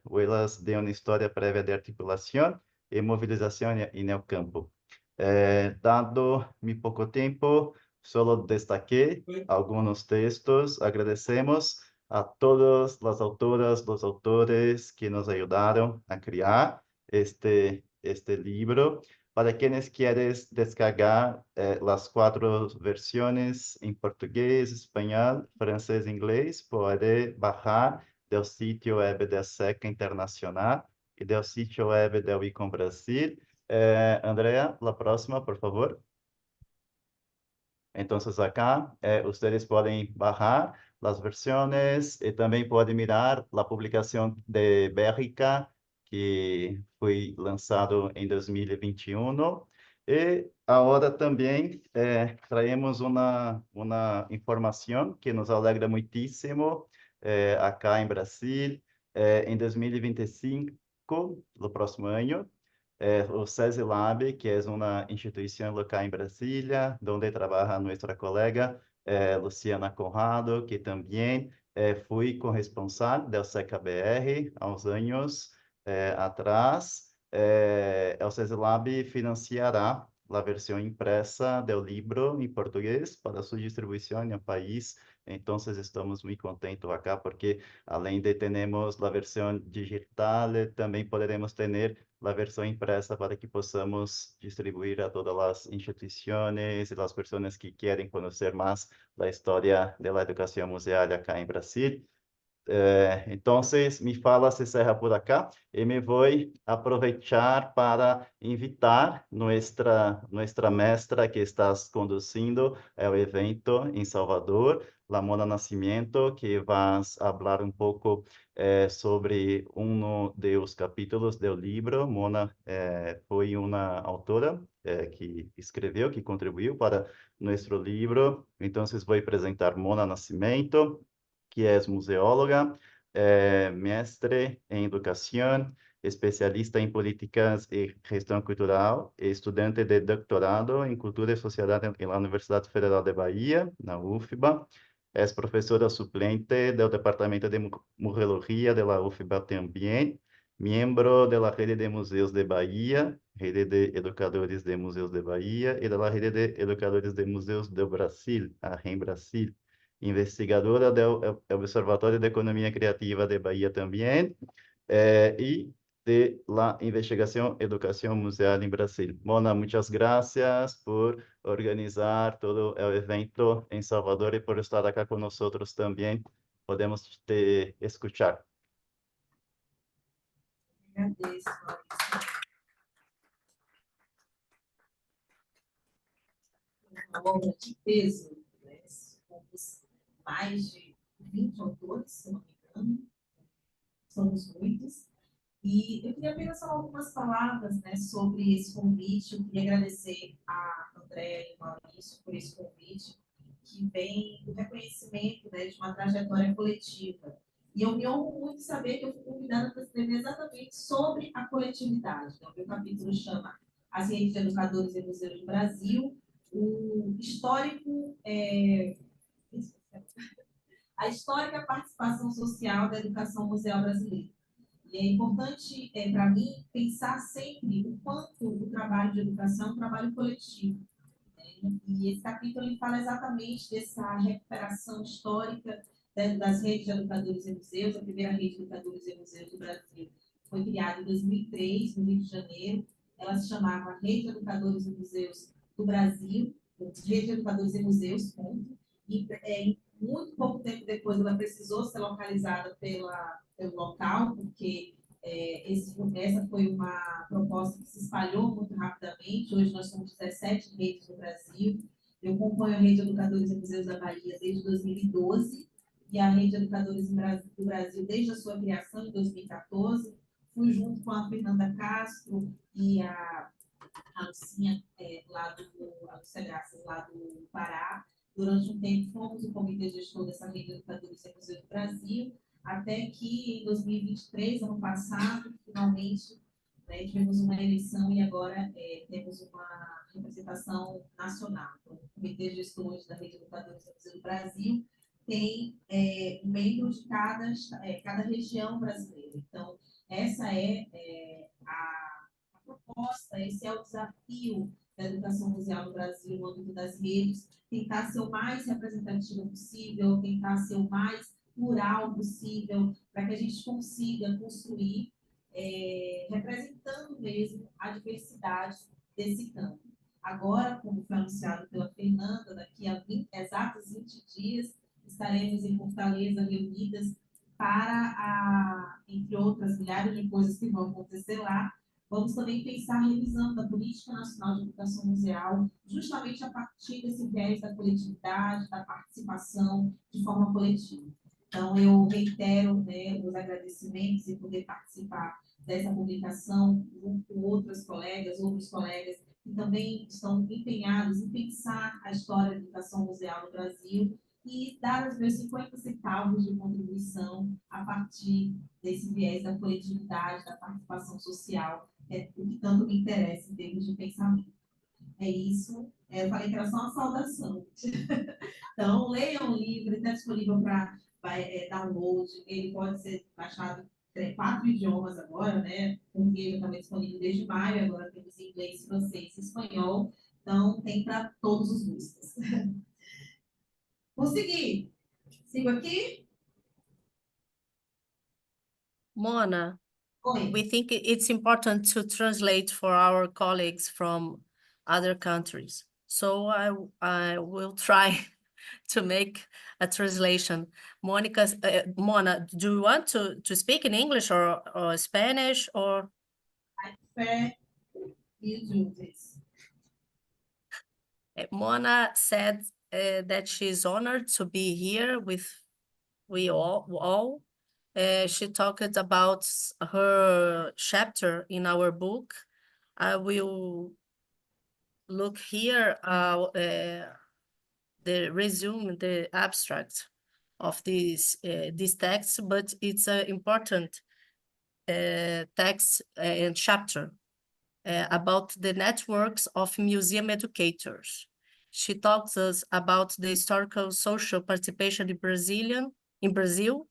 huellas de una historia previa de articulación y movilización en el campo. Dado mi poco tiempo, solo destaqué algunos textos. Agradecemos a todas las autoras, los autores que nos ayudaron a crear este libro. Para quienes quieren descargar las 4 versiones en portugués, español, francés e inglês, puede bajar del sitio web da CECA International e del sitio web del ICOM-Brasil. Andrea, la próxima, por favor. Entonces acá ustedes pueden bajar las versiones y también pueden mirar la publicación de Bélgica que foi lançado em 2021. E agora também traemos uma informação que nos alegra muitíssimo acá em Brasil. Em 2025, no próximo ano, o CECA-LAB, que é uma instituição local em Brasília, onde trabalha nossa colega Luciana Conrado, que também foi corresponsável do CECA-BR há uns anos atrás. O CECA-LAB financiará a versão impressa do livro em português para sua distribuição no país. Então, estamos muito contentes acá, porque além de termos a versão digital, também poderemos ter a versão impressa para que possamos distribuir a todas as instituições e as pessoas que querem conhecer mais da história da educação museal acá em Brasil. Então, mi fala se encerra por acá e me vou aproveitar para invitar nossa mestra que está conduzindo o evento em Salvador, la Mona Nascimento, que vai falar um pouco sobre dos capítulos do livro. Mona foi uma autora que escreveu, que contribuiu para nosso livro. Então, vou apresentar Mona Nascimento, que é museóloga, mestre em educação, especialista em políticas e gestão cultural, e estudante de doutorado em cultura e sociedade na Universidade Federal de Bahia, na UFBA. É professora suplente do Departamento de Museologia da UFBA também, membro da Rede de Museus de Bahia, Rede de Educadores de Museus de Bahia, e da Rede de Educadores de Museus do Brasil, a REM Brasil. Investigadora do Observatório de Economia Criativa de Bahia também, e de la Investigação Educação Museal em Brasil. Mona, muitas graças por organizar todo o evento em Salvador e por estar aqui conosco também. Podemos te escuchar. Agradeço, Maurício. Uma obra de peso, né? Somos mais de 20 autores, se não me engano. Somos muitos. E eu queria apenas falar algumas palavras, né, sobre esse convite. Eu queria agradecer a Andréa e o Maurício por esse convite, que vem do reconhecimento, né, de uma trajetória coletiva. E eu me honro muito de saber que eu fui convidada para escrever exatamente sobre a coletividade. Então, o meu capítulo chama As Redes de Educadores e Museus do Brasil, o histórico... a histórica participação social da educação museal brasileira. E é importante, para mim, pensar sempre o quanto o trabalho de educação é um trabalho coletivo. Né? E esse capítulo ele fala exatamente dessa recuperação histórica das redes de educadores e museus. A primeira rede de educadores e museus do Brasil foi criada em 2003, no Rio de Janeiro. Ela se chamava Rede de Educadores e Museus do Brasil, Rede de Educadores e Museus, ponto. E muito pouco tempo depois ela precisou ser localizada pelo local, porque essa foi uma proposta que se espalhou muito rapidamente. Hoje nós somos 17 redes no Brasil. Eu acompanho a Rede de Educadores e Museus da Bahia desde 2012 e a Rede de Educadores do Brasil desde a sua criação, em 2014. Fui junto com a Fernanda Castro e a Lucinha, lá do Pará. Durante um tempo, fomos o comitê gestor dessa rede de educadores e museus do Brasil, até que em 2023, ano passado, finalmente, né, tivemos uma eleição e agora temos uma representação nacional. Então, o Comitê de Gestores da Rede de Educadores do Brasil tem um membro de cada região brasileira. Então, essa é a proposta, esse é o desafio da educação museal no Brasil, no âmbito das redes, tentar ser o mais representativo possível, tentar ser o mais plural possível, para que a gente consiga construir, representando mesmo a diversidade desse campo. Agora, como foi anunciado pela Fernanda, daqui a exatos 20 dias, estaremos em Fortaleza reunidas para, entre outras milhares de coisas que vão acontecer lá, vamos também pensar a revisão da Política Nacional de Educação Museal, justamente a partir desse viés da coletividade, da participação de forma coletiva. Então, eu reitero, né, os agradecimentos em poder participar dessa publicação junto com outros colegas que também estão empenhados em pensar a história da educação museal no Brasil e dar os meus 50 centavos de contribuição a partir desse viés da coletividade, da participação social, o que tanto me interessa em termos de pensamento. É isso. Eu falei que era só uma saudação. Então, leiam o livro, está disponível para download, ele pode ser baixado em 4 idiomas agora, né? Porque já estava disponível desde maio, agora temos inglês, francês e espanhol, então tem para todos os gostos. Vou seguir. Sigo aqui? Mona, Oi. we think it's important to translate for our colleagues from other countries. So I will try to make a translation. Mona, do you want to speak in English or Spanish or? I prefer you do this. Mona said that she's honored to be here with we all. She talked about her chapter in our book. I will look here the resume, the abstract of this text, but it's an important text and chapter about the networks of museum educators. She talks us about the historical social participation in Brazil.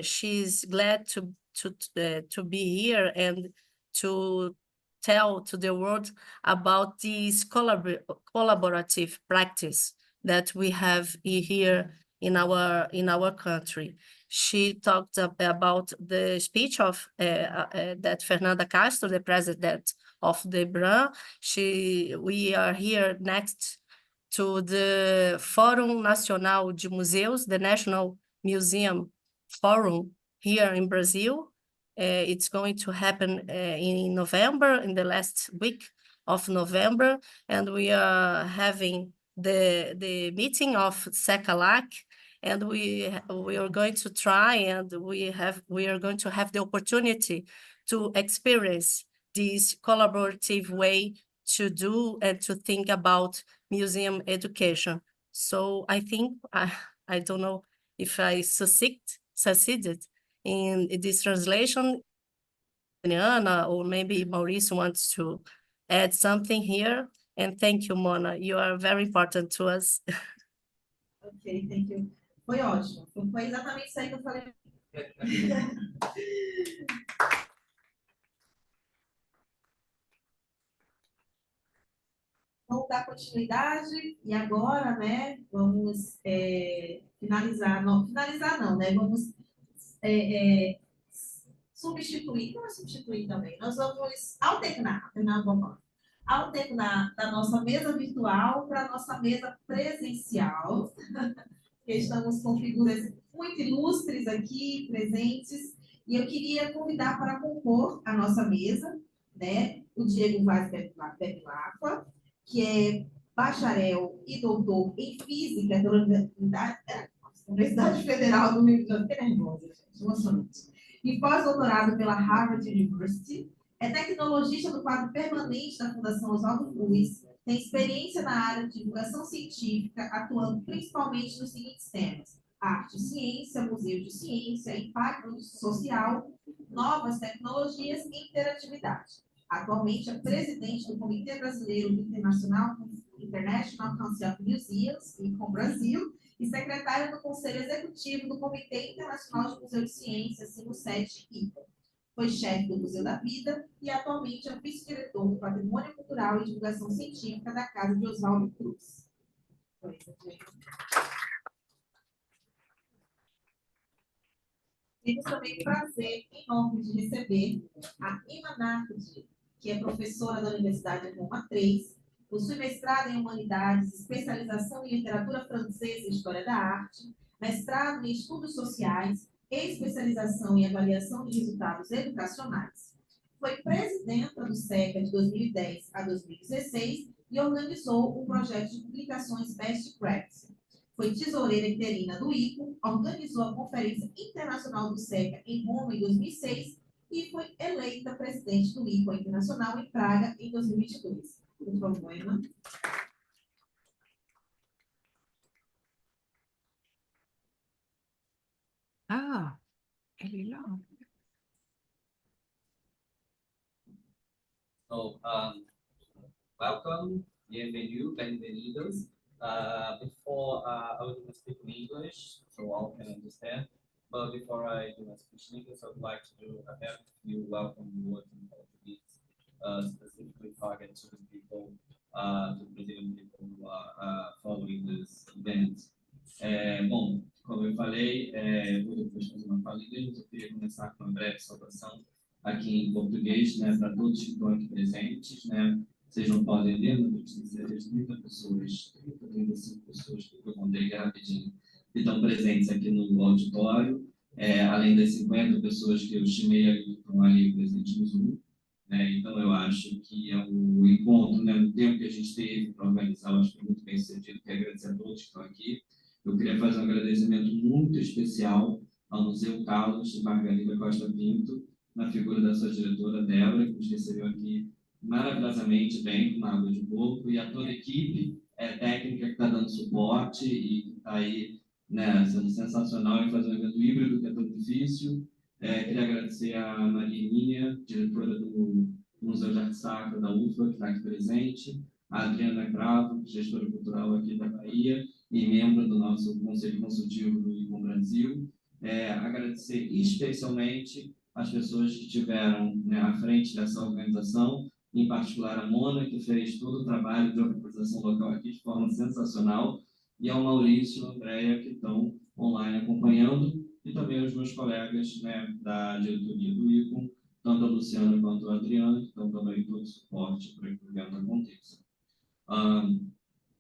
She's glad to be here and to tell to the world about this collaborative practice that we have here in our country. She talked about the speech of that Fernanda Castro, the president of the BRAN. We are here next to the Fórum Nacional de Museus, the National Museum Forum here in Brazil. It's going to happen in November, in the last week of November, and we are having the meeting of CECA-LAC, and we are going to try, and we are going to have the opportunity to experience this collaborative way to do and to think about museum education. So I think I don't know if I succeeded in this translation. Anna, or maybe Maurício wants to add something here. And thank you, Mona. You are very important to us. Ok, thank you. Foi ótimo. Foi exatamente isso aí que eu falei. Vamos dar continuidade e agora, né, vamos finalizar. Não, finalizar não, né? Vamos substituir, não é substituir também, nós vamos alternar da nossa mesa virtual para a nossa mesa presencial, porque estamos com figuras muito ilustres aqui, presentes, e eu queria convidar para compor a nossa mesa, né, o Diego Vaz Bevilacqua, que é bacharel e doutor em Física pela Universidade Federal do Rio de Janeiro, fiquei nervosa, gente, emocionante, e pós-doutorado pela Harvard University, é tecnologista do quadro permanente da Fundação Oswaldo Cruz, tem experiência na área de divulgação científica, atuando principalmente nos seguintes temas: arte e ciência, museu de ciência, impacto social, novas tecnologias e interatividade. Atualmente é presidente do Comitê Brasileiro International Council of Museums, ICOM-Brasil, e secretária do Conselho Executivo do Comitê Internacional de Museu de Ciências, CECA-ICOM. Foi chefe do Museu da Vida e atualmente é vice-diretor do Patrimônio Cultural e Divulgação Científica da Casa de Oswaldo Cruz. Temos também o prazer enorme de receber a Imanardi, que é professora da Universidade de Roma III, possui mestrado em Humanidades, especialização em Literatura Francesa e História da Arte, mestrado em Estudos Sociais e especialização em Avaliação de Resultados Educacionais. Foi presidenta do CECA de 2010 a 2016 e organizou o projeto de publicações Best Practice. Foi tesoureira interina do ICOM, organizou a Conferência Internacional do CECA em Roma em 2006 e foi eleita presidente do ICOM Internacional em Praga em 2022. Por favor, Emma. Ah, ele lá. So, welcome, bienvenue, bienvenidos. Before I will speak in English, so all can understand. But before I do my speech in English, I would like to do a few welcome words in Portuguese, specifically targeted to the people, to Brazilian people who are following this event. Bom, como eu falei, vou depois fazer uma fala em inglês, eu queria começar com uma breve saudação aqui em português, né, para todos que estão aqui presentes, né. Vocês não podem ver, mas eu preciso dizer, 30 pessoas, 35 pessoas que eu contei rapidinho, que estão presentes aqui no auditório, além das 50 pessoas que eu estimei ali, que estão ali presentes no Zoom, né? Então eu acho que é um encontro, né, no tempo que a gente teve para organizar, eu acho que foi muito bem sucedido, quero agradecer a todos que estão aqui. Eu queria fazer um agradecimento muito especial ao Museu Carlos de Margarida Costa Pinto, na figura da sua diretora, Débora, que nos recebeu aqui maravilhosamente bem, com água de coco, e a toda a equipe técnica que está dando suporte e que está aí, né, sendo sensacional em fazer um evento híbrido, que é tão difícil. Queria agradecer a Marie-Clarte, diretora do Museu de Arte Sacra da UFA, que está aqui presente, a Adriana Cravo, gestora cultural aqui da Bahia e membro do nosso Conselho Consultivo do ICOM-Brasil. Agradecer especialmente as pessoas que estiveram, né, à frente dessa organização, em particular a Mona, que fez todo o trabalho de organização local aqui de forma sensacional, e ao Maurício e Andréa, que estão online acompanhando, e também os meus colegas, né, da diretoria do ICOM, tanto a Luciana quanto a Adriana, que estão também todo o suporte para que o evento aconteça.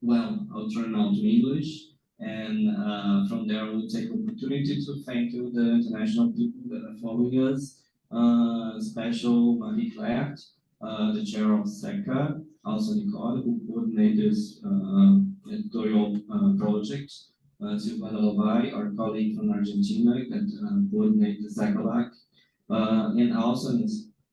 Well, I'll turn now to English, and from there we'll take opportunity to thank you, the international people that are following us, special Marie-Clarte, the chair of CECA, also Nicole, who coordinated this editorial project, Silvana Lovai, our colleague from Argentina, that coordinated the CECA-LAC, and also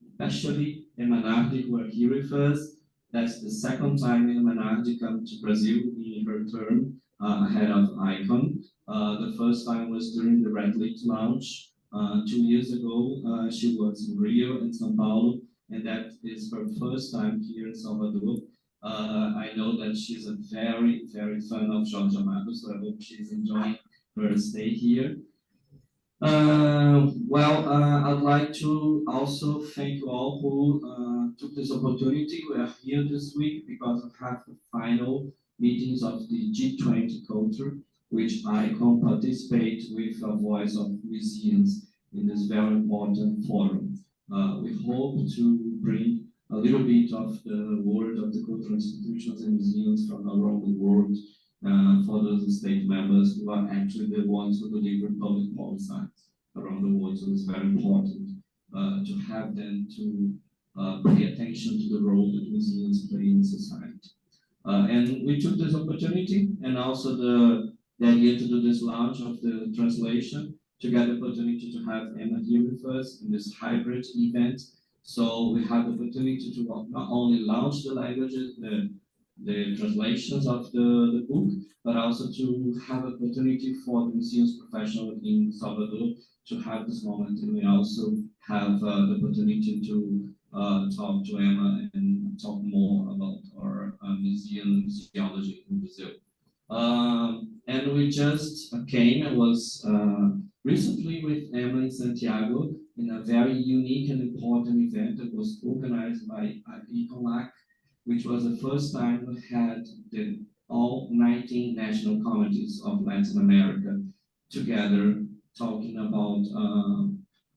especially Emanardi, who are here with us. That's the second time Emanardi come to Brazil in her term ahead of ICOM. The first time was during the Red League launch 2 years ago. She was in Rio and São Paulo, and that is her first time here in Salvador. I know that she's a very, very fan of Jorge Amado, so I hope she's enjoying her stay here. I'd like to also thank you all who took this opportunity. We are here this week because we have the final meetings of the G20 culture, which ICOM participates with a voice of museums in this very important forum. We hope to bring a little bit of the word of the cultural institutions and museums from around the world for those state members who are actually the ones who deliver public policy around the world. So it's very important to have them to pay attention to the role that museums play in society. And we took this opportunity and also the idea to do this launch of the translation to get the opportunity to have Emma here with us in this hybrid event. So we have the opportunity to not only launch the languages, the translations of the book, but also to have an opportunity for the museums professional in Salvador to have this moment. And we also have the opportunity to talk to Emma and talk more about our museum geology in Brazil. And we just came and was recently with Emma in Santiago in a very unique and important event that was organized by ICOM-LAC, which was the first time we had all 19 national committees of Latin America together talking about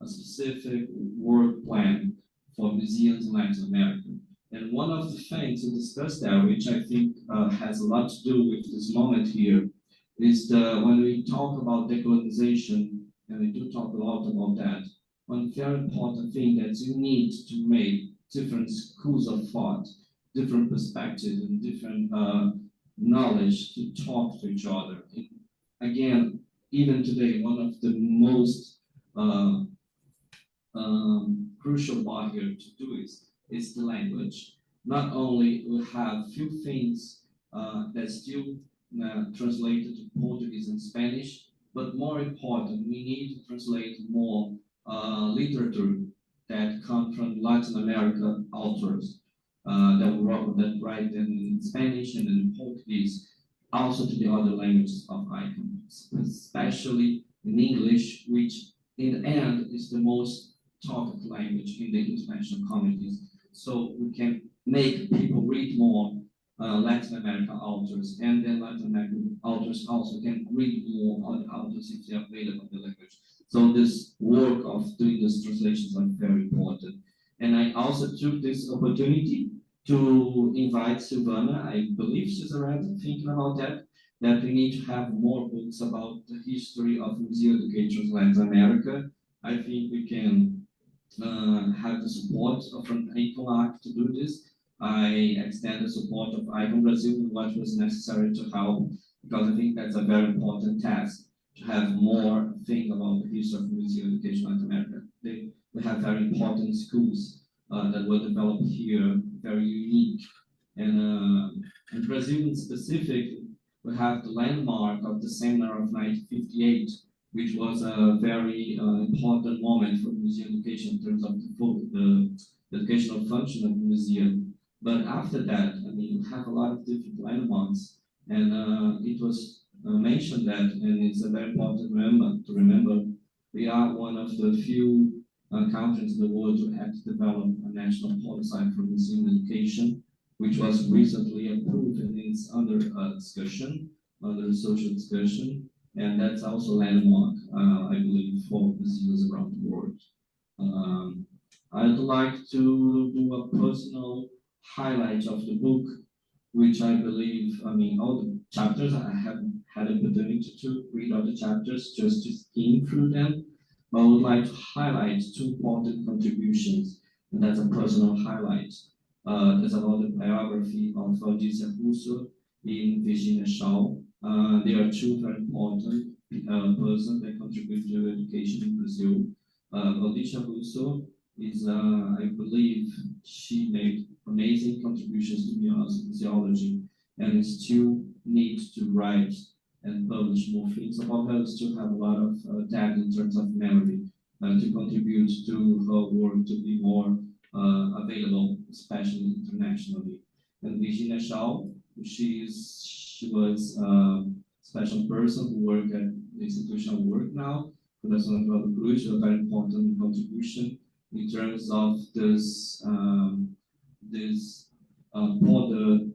a specific work plan for museums in Latin America. And one of the things to discuss there, which I think has a lot to do with this moment here, is when we talk about decolonization, and we do talk a lot about that, one very important thing that you need to make different schools of thought, different perspectives, and different knowledge to talk to each other. Again, even today, one of the most crucial part here to do is the language. Not only we have few things that still translated to Portuguese and Spanish, but more important, we need to translate more literature that come from Latin America authors that write in Spanish and in Portuguese, also to the other languages of ICOM, especially in English, which in the end is the most talked language in the international communities. So we can make people read more Latin American authors, and then Latin American authors also can read more other authors if they are available in the language. So this work of doing these translations are very important. And I also took this opportunity to invite Silvana. I believe she's already thinking about that we need to have more books about the history of museum education in Latin America. I think we can have the support from ICOM-LAC to do this. I extend the support of ICOM Brazil in what was necessary to help, because I think that's a very important task, to have more think about the history of museum education in Latin America. We have very important schools that were developed here, very unique. And in Brazil in specific, we have the landmark of the seminar of 1958, which was a very important moment for museum education in terms of the educational function of the museum. But after that, I mean, we have a lot of different landmarks, and it was mentioned that, and it's a very important to remember, we are one of the few countries in the world to have developed a national policy for museum education, which was recently approved and it's under discussion, under social discussion, and that's also landmark, I believe, for museums around the world. I'd like to do a personal highlight of the book, which I believe, I mean, all the chapters, I haven't had an opportunity to read all the chapters, just to skim through them, but I would like to highlight two important contributions, and that's a personal highlight. There's about the biography of Odysseus Russo in Virginia Shaw. There are two very important persons that contribute to education in Brazil. Odysseus Russo is, I believe, she made amazing contributions to museology, and still needs to write and publish more things about her, still have a lot of depth in terms of memory to contribute to her work to be more available, especially internationally. And Virginia Shaw, she was a special person who worked at the institutional work now, Fundação Eduardo Cruz, a very important contribution in terms of this broader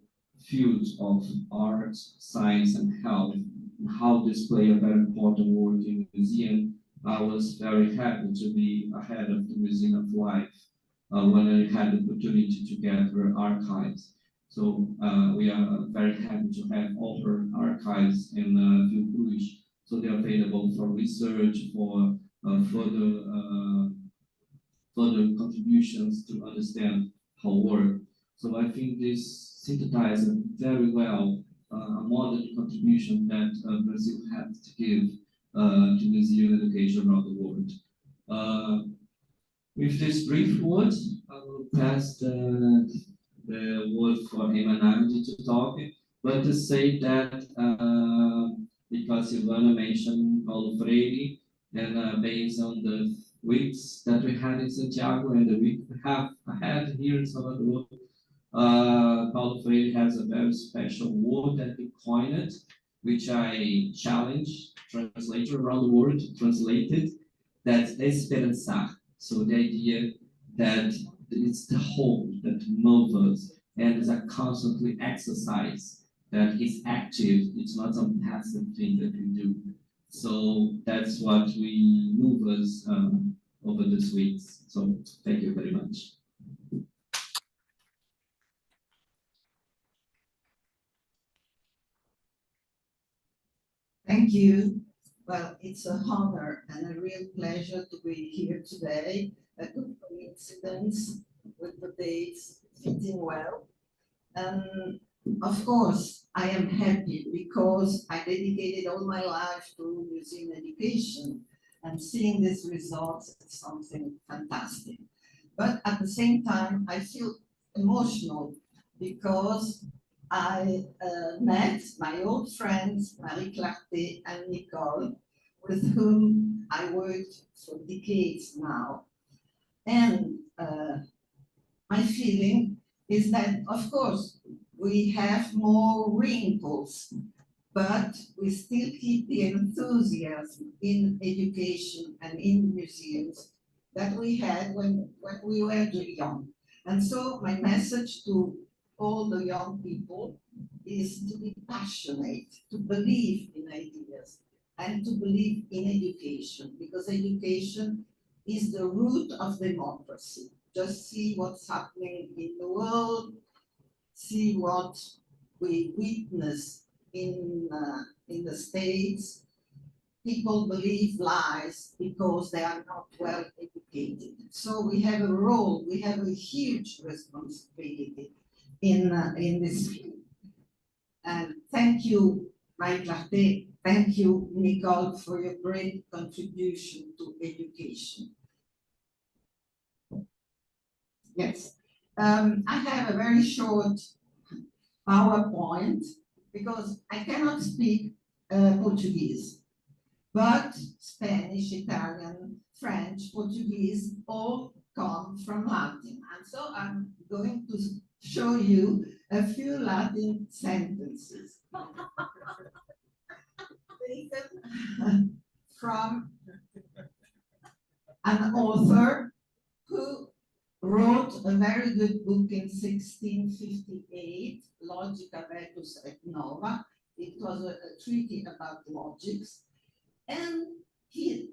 field of art, science, and health, and how this play a very important work in the museum. I was very happy to be ahead of the Museum of Life when I had the opportunity to get her archives. So we are very happy to have all her archives in Fiocruz. So they're available for research, for further contributions to understand her work. So I think this synthesizes very well a modern contribution that Brazil has to give to museum education around the world. With this brief words, I will pass the word for Emma to talk, but to say that because Silvana mentioned Paulo Freire, and based on the weeks that we had in Santiago and the week we have ahead here in Salvador. Paulo Freire has a very special word that he coined, which I challenge translators around the world to translate it. That's esperançar. So the idea that it's the hope that moves us and is a constantly exercise that is active. It's not some passive thing that we do. So that's what we move us over these weeks. So thank you very much. Thank you. Well, it's an honor and a real pleasure to be here today. A good coincidence with the dates fitting well. Of course, I am happy because I dedicated all my life to museum education, and seeing these results is something fantastic. But at the same time, I feel emotional because I met my old friends, Marie-Clarte and Nicole, with whom I worked for decades now. And my feeling is that, of course, we have more wrinkles, but we still keep the enthusiasm in education and in museums that we had when we were young. And so my message to all the young people is to be passionate, to believe in ideas, and to believe in education, because education is the root of democracy. Just see what's happening in the world, see what we witness in the States. People believe lies because they are not well educated. So we have a role, we have a huge responsibility in this field. And thank you, Marie-Clarte, thank you, Nicole, for your great contribution to education. Yes, I have a very short PowerPoint because I cannot speak Portuguese, but Spanish, Italian, French, Portuguese all come from Latin. And so I'm going to show you a few Latin sentences taken from an author who wrote a very good book in 1658, Logica Vetus et Nova. It was a treaty about logics. And he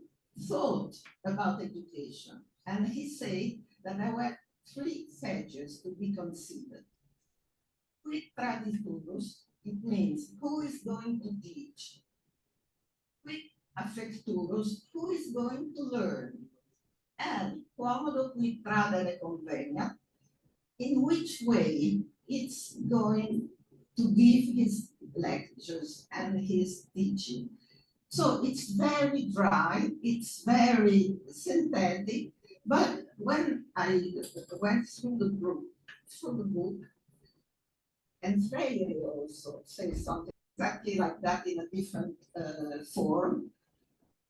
thought about education. And he said that there were three stages to be considered. Quid traditurus, it means who is going to teach. Quid affecturus, who is going to learn. And quomodo quid tradere convenia, in which way it's going to give his lectures and his teaching. So it's very dry, it's very synthetic, but when I went through the book, and Freire also says something exactly like that in a different form,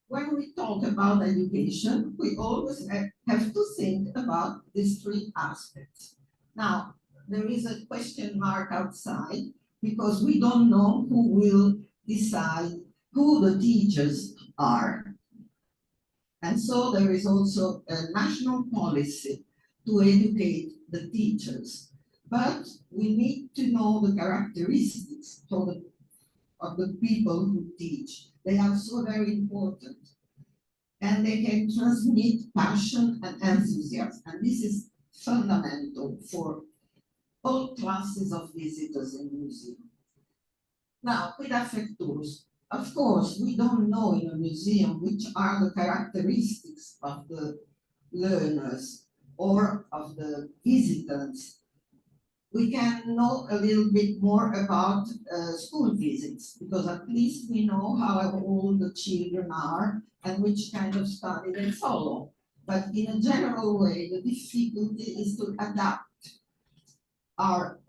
when we talk about education, we always have to think about these three aspects. Now, there is a question mark outside because we don't know who will decide who the teachers are. And so there is also a national policy to educate the teachers. But we need to know the characteristics of the people who teach. They are so very important. And they can transmit passion and enthusiasm. And this is fundamental for all classes of visitors in the museum. Now, quid affecturus. Of course, we don't know in a museum which are the characteristics of the learners or of the visitors. We can know a little bit more about school visits, because at least we know how old the children are and which kind of study they follow. But in a general way, the difficulty is to adapt our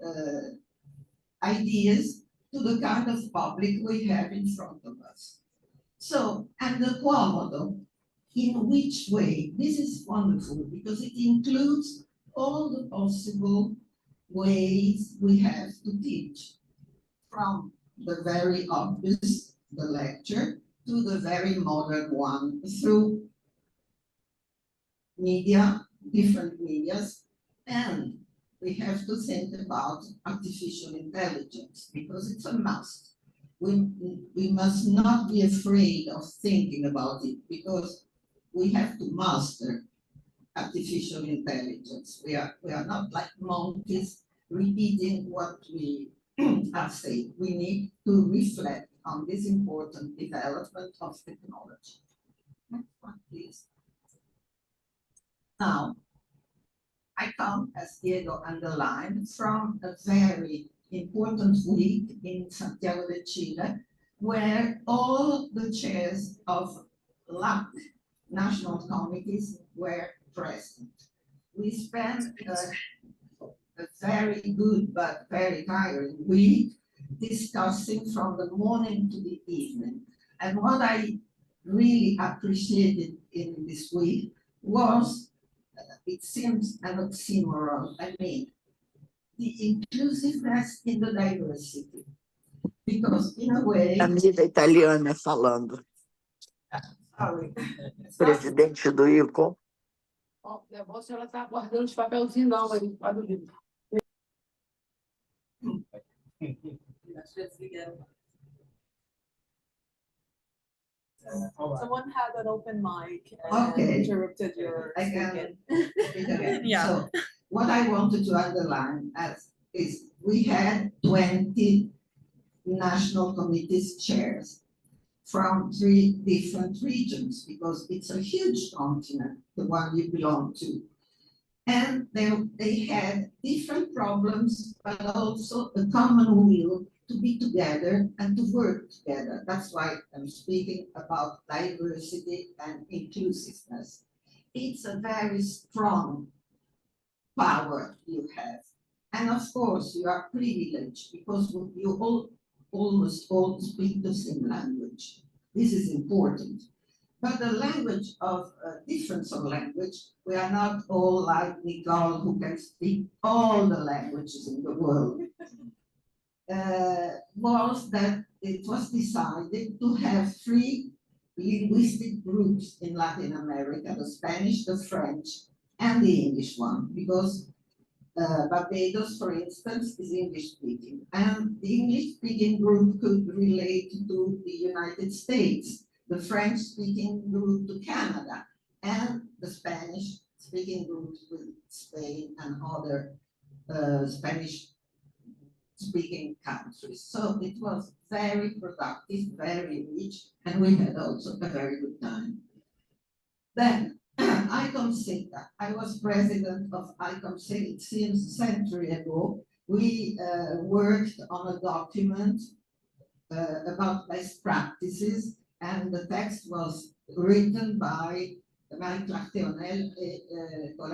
ideas to the kind of public we have in front of us. So, and the quomodo, in which way? This is wonderful because it includes all the possible ways we have to teach, from the very obvious, the lecture, to the very modern one, through media, different medias, and we have to think about artificial intelligence because it's a must. We must not be afraid of thinking about it because we have to master artificial intelligence. We are not like monkeys repeating what we are saying. We need to reflect on this important development of technology. Next one, please. Now, I come, as Diego underlined, from a very important week in Santiago de Chile, where all the chairs of LAC national committees were present. We spent a very good but very tiring week discussing from the morning to the evening. And what I really appreciated in this week was, it seems an oxymoron, I mean, the inclusiveness in the diversity. Because in a way... Amiga italiana falando. Sorry. Presidente do ICOM. Ó, a moça ela está guardando os papelzinhos não, mas não do livro. Someone had an open mic and interrupted your speaking. Yeah. So what I wanted to underline is we had 20 national committees chairs from 3 different regions because it's a huge continent, the one you belong to. And they had different problems, but also a common will to be together and to work together. That's why I'm speaking about diversity and inclusiveness. It's a very strong power you have. And of course, you are privileged because you almost all speak the same language. This is important. But the language of difference of language, we are not all like Nicole who can speak all the languages in the world. Was that it was decided to have 3 linguistic groups in Latin America, the Spanish, the French, and the English one, because Barbados, for instance, is English-speaking, and the English-speaking group could relate to the United States, the French-speaking group to Canada, and the Spanish-speaking group with Spain and other Spanish-speaking countries. So it was very productive, very rich, and we had also a very good time. Then, ICOM-CECA. I was president of ICOM-CECA, it seems a century ago. We worked on a document about best practices, and the text was written by Marie-Clarte and Nicole,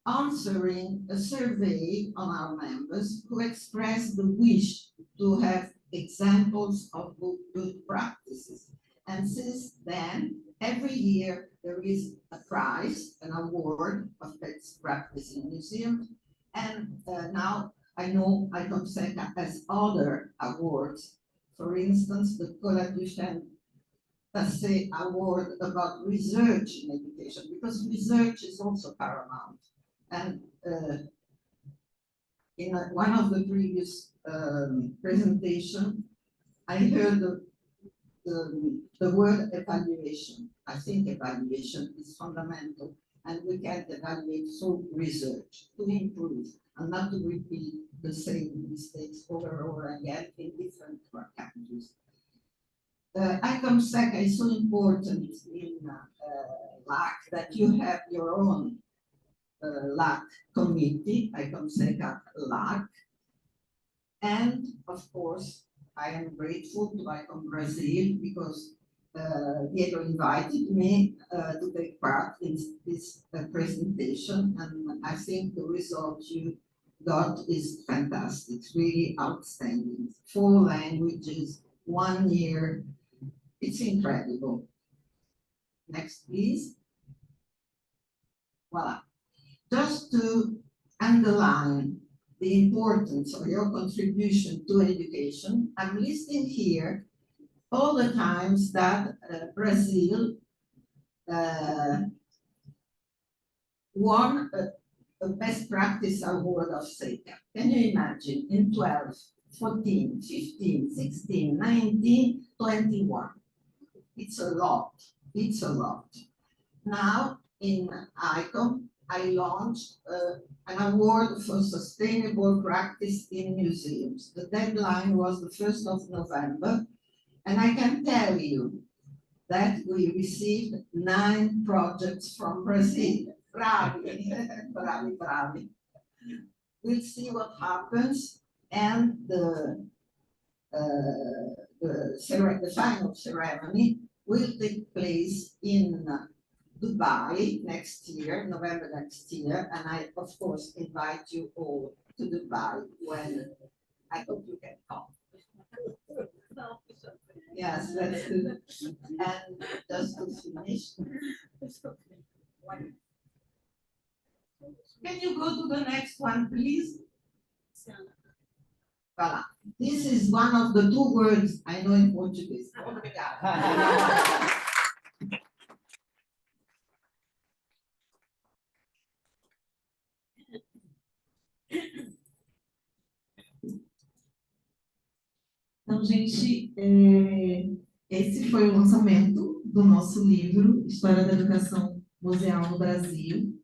answering a survey on our members who expressed the wish to have examples of good practices. And since then, every year there is a prize, an award of best practice in museums, and now I know ICOM-CECA has other awards. For instance, the Duchenne award about research in education, because research is also paramount. And in one of the previous presentations, I heard the word evaluation. I think evaluation is fundamental, and we can evaluate through research to improve and not to repeat the same mistakes over and over again in different countries. ICOM-CECA is so important in LAC that you have your own LAC committee, ICOM-CECA-LAC, and of course, I am grateful to ICOM Brazil because Diego invited me to take part in this presentation, and I think the result you got is fantastic, really outstanding. 4 languages, 1 year, it's incredible. Next, please. Voila. Just to underline the importance of your contribution to education, I'm listing here all the times that Brazil won a best practice award of CECA. Can you imagine? In 12, 14, 15, 16, 19, 21. It's a lot. It's a lot. Now, in ICOM, I launched an award for sustainable practice in museums. The deadline was the 1st of November, and I can tell you that we received 9 projects from Brazil. Bravi, bravi, bravi. We'll see what happens, and the final ceremony will take place in Dubai next year, November next year, and I, of course, invite you all to Dubai when I hope you can come. Yes, let's do that. And just to finish, can you go to the next one, please? Voilà. This is one of the 2 words I know in Portuguese. Obrigada. Então, gente, esse foi o lançamento do nosso livro, História da Educação Museal no Brasil,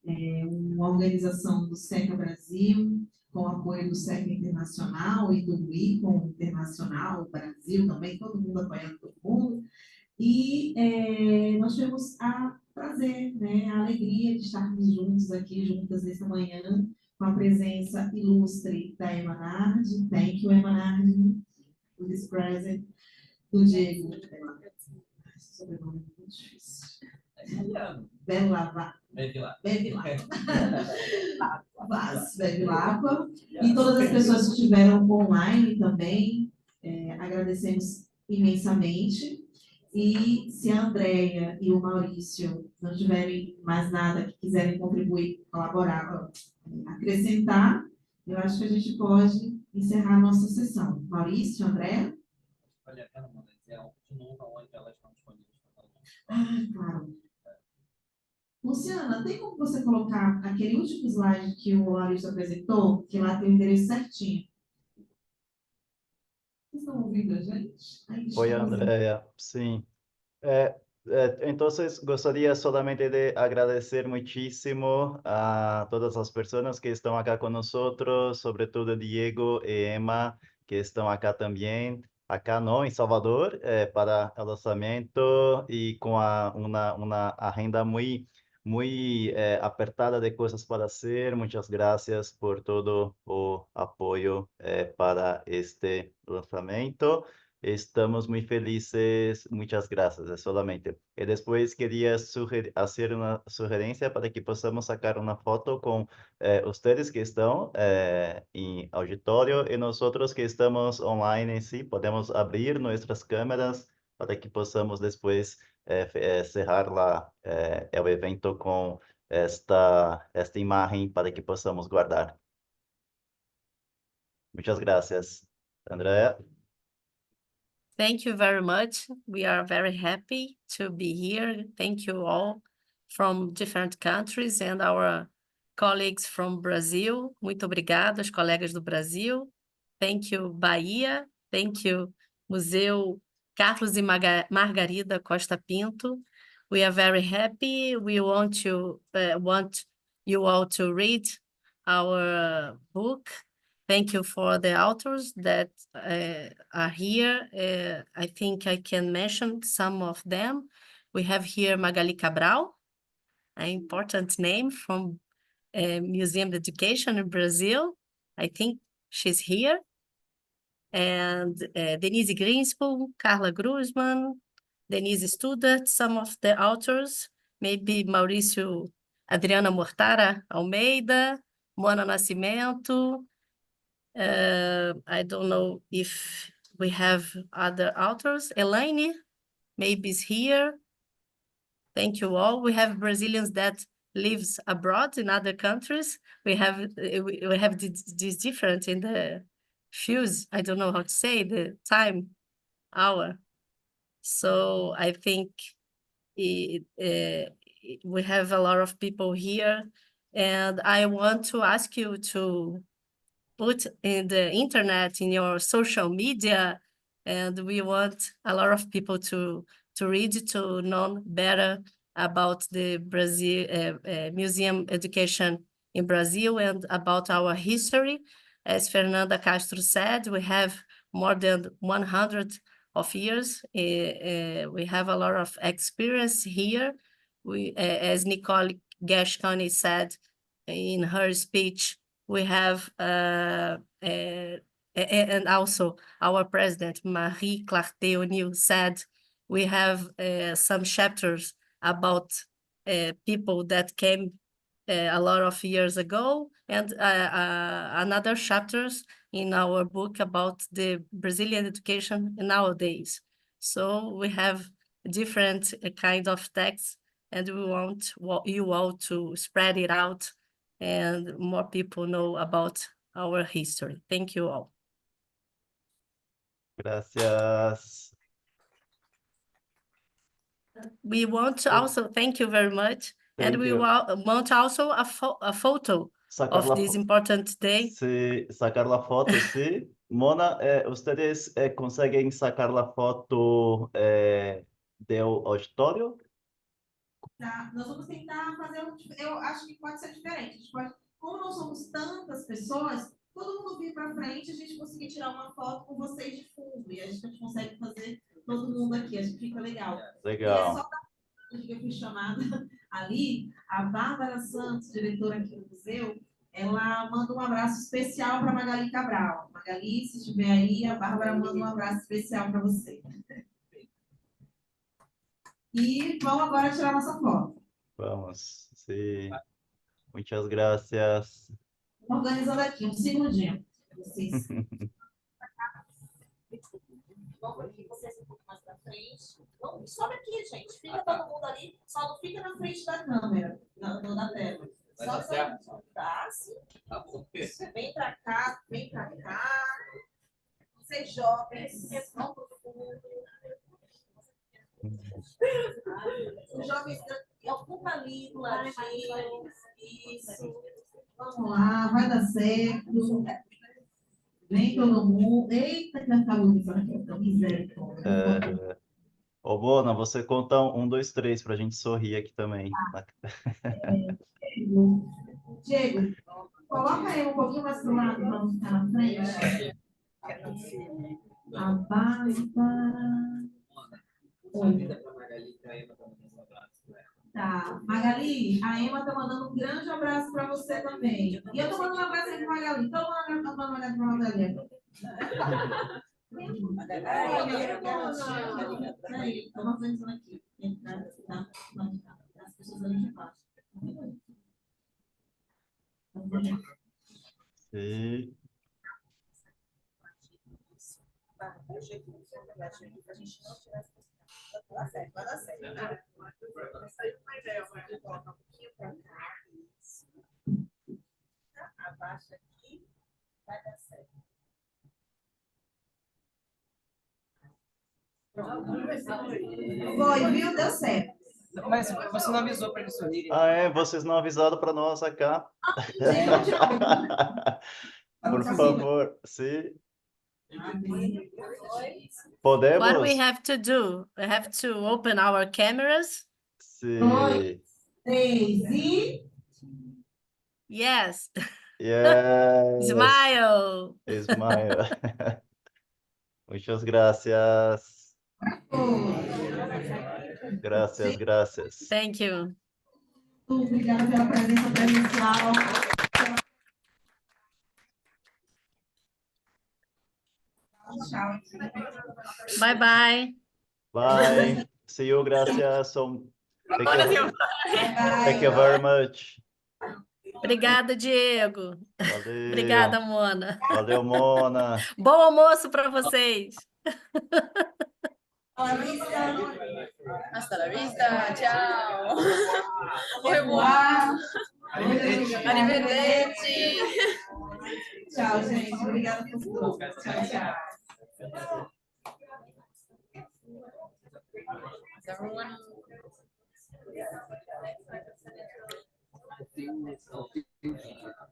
uma organização do CECA Brasil, com apoio do CECA International e do ICOM International, Brasil também, todo mundo apoiando todo mundo. E nós tivemos a prazer, né, a alegria de estarmos juntos aqui, juntas nessa manhã, com a presença ilustre da Emanard. Thank you, Emanard. This present do Diego. Sobrenome muito difícil. Bevilacqua. E todas as pessoas que estiveram online também, agradecemos imensamente. E se a Andréa e o Maurício não tiverem mais nada que quiserem contribuir, colaborar, acrescentar, eu acho que a gente pode encerrar a nossa sessão. Maurício, Andréa? Olha, de novo, aonde elas estão disponíveis. Claro. Luciana, tem como você colocar aquele último slide que o Maurício apresentou, que lá tem o endereço certinho? Vocês estão ouvindo a gente? Oi, Andréa. Sim. Entonces, gostaria solamente de agradecer muchísimo a todas as pessoas que estão acá con nosotros, sobretudo Diego e Emma, que estão acá também, acá no, em Salvador, para o lançamento e com uma agenda muito apertada de coisas para hacer. Muchas gracias por todo o apoio para este lançamento. Estamos muy felices, muchas gracias, solamente. Y después quería hacer una sugerencia para que podamos sacar una foto con ustedes que están en auditorio y nosotros que estamos online en sí, podemos abrir nuestras cámaras para que podamos después cerrar el evento con esta imagen para que podamos guardar. Muchas gracias. Andrea. Thank you very much. We are very happy to be here. Thank you all from different countries and our colleagues from Brazil. Muito obrigado aos colegas do Brasil. Thank you, Bahia. Thank you, Museu Carlos e Margarida Costa Pinto. We are very happy. We want you all to read our book. Thank you for the authors that are here. I think I can mention some of them. We have here Magali Cabral, an important name from Museum Education in Brazil. I think she's here. And Denise Greenspool, Carla Grusman, Denise Studert, some of the authors, maybe Maurício Adriana Mortara Almeida, Moana Nascimento. I don't know if we have other authors. Elaine maybe is here. Thank you all. We have Brazilians that lives abroad in other countries. We have this different in the fuse. I don't know how to say the time, hour. So I think we have a lot of people here, and I want to ask you to put in the internet, in your social media, and we want a lot of people to read, to know better about the Brazil museum education in Brazil and about our history. As Fernanda Castro said, we have more than 100 of years. We have a lot of experience here. As Nicole Gesché-Koning said in her speech, we have, and also our president, Marie-Clarte said, we have some chapters about people that came a lot of years ago, and another chapters in our book about the Brazilian education nowadays. So we have different kind of texts, and we want you all to spread it out and more people know about our history. Thank you all. Gracias. We want to also, thank you very much. Thank and we you. want also a photo Sacar of this important day. Sí, sacar la foto, sí. Mona, ustedes conseguem sacar la foto do auditório? Tá, nós vamos tentar fazer eu acho que pode ser diferente. A gente pode, como não somos tantas pessoas, todo mundo vir para frente, a gente conseguir tirar uma foto com vocês de fundo. E a gente consegue fazer todo mundo aqui, acho que fica legal. Legal. E é só que eu fui chamada ali, a Bárbara Santos, diretora aqui do museu, ela manda um abraço especial para Magali Cabral. Magali, se estiver aí, a Bárbara manda um abraço especial para você. E vamos agora tirar nossa foto. Vamos, sim. Muitas gracias. Organizando aqui, um segundinho. Vocês. Vamos aqui, vocês um pouco mais para frente. Vamos, sobe aqui, gente. Fica todo mundo ali. Só não fica na frente da câmera, da tela. Só tá, sim. Vem para cá, vem para cá. Vocês jovens, vão para o fundo. Os jovens ocupa ali do ladinho. Isso. Vamos lá, vai dar certo. Vem todo mundo. Eita, que vai ficar bonito aqui. Misericórdia. Ô, Bona, você conta 1, 2, 3 para a gente sorrir aqui também. Diego, coloca aí um pouquinho mais pro lado para não ficar na frente. A Bárbara. Tá, Magali, a Emma está mandando um grande abraço para você também. E eu estou mandando um abraço aí para Magali. Então, manda um abraço para Magali. Peraí, estamos organizando aqui. As pessoas ali de baixo. Sim. Vai dar certo, vai dar certo. Vai sair uma ideia, vai colocar um pouquinho para cá. Isso. Abaixa aqui, vai dar certo. Foi, viu? Deu certo. Mas você não avisou para eles sorrirem. Ah, é? Vocês não avisaram para nós cá. Por favor, sim. Podemos? What we have to do? We have to open our cameras. Sim. Easy. Yes. Yes. Smile. Smile. Muchas gracias. Gracias, gracias. Thank you. Obrigada pela presença presencial. Bye bye. Bye. See you. Gracias. Thank you very much. Obrigada, Diego. Valeu. Obrigada, Mona. Valeu, Mona. Bom almoço para vocês. Larissa, Hasta la vista. Ciao. Au revoir. Arrivederci. Tchau, gente. Obrigada por tudo. Tchau, tchau. Is everyone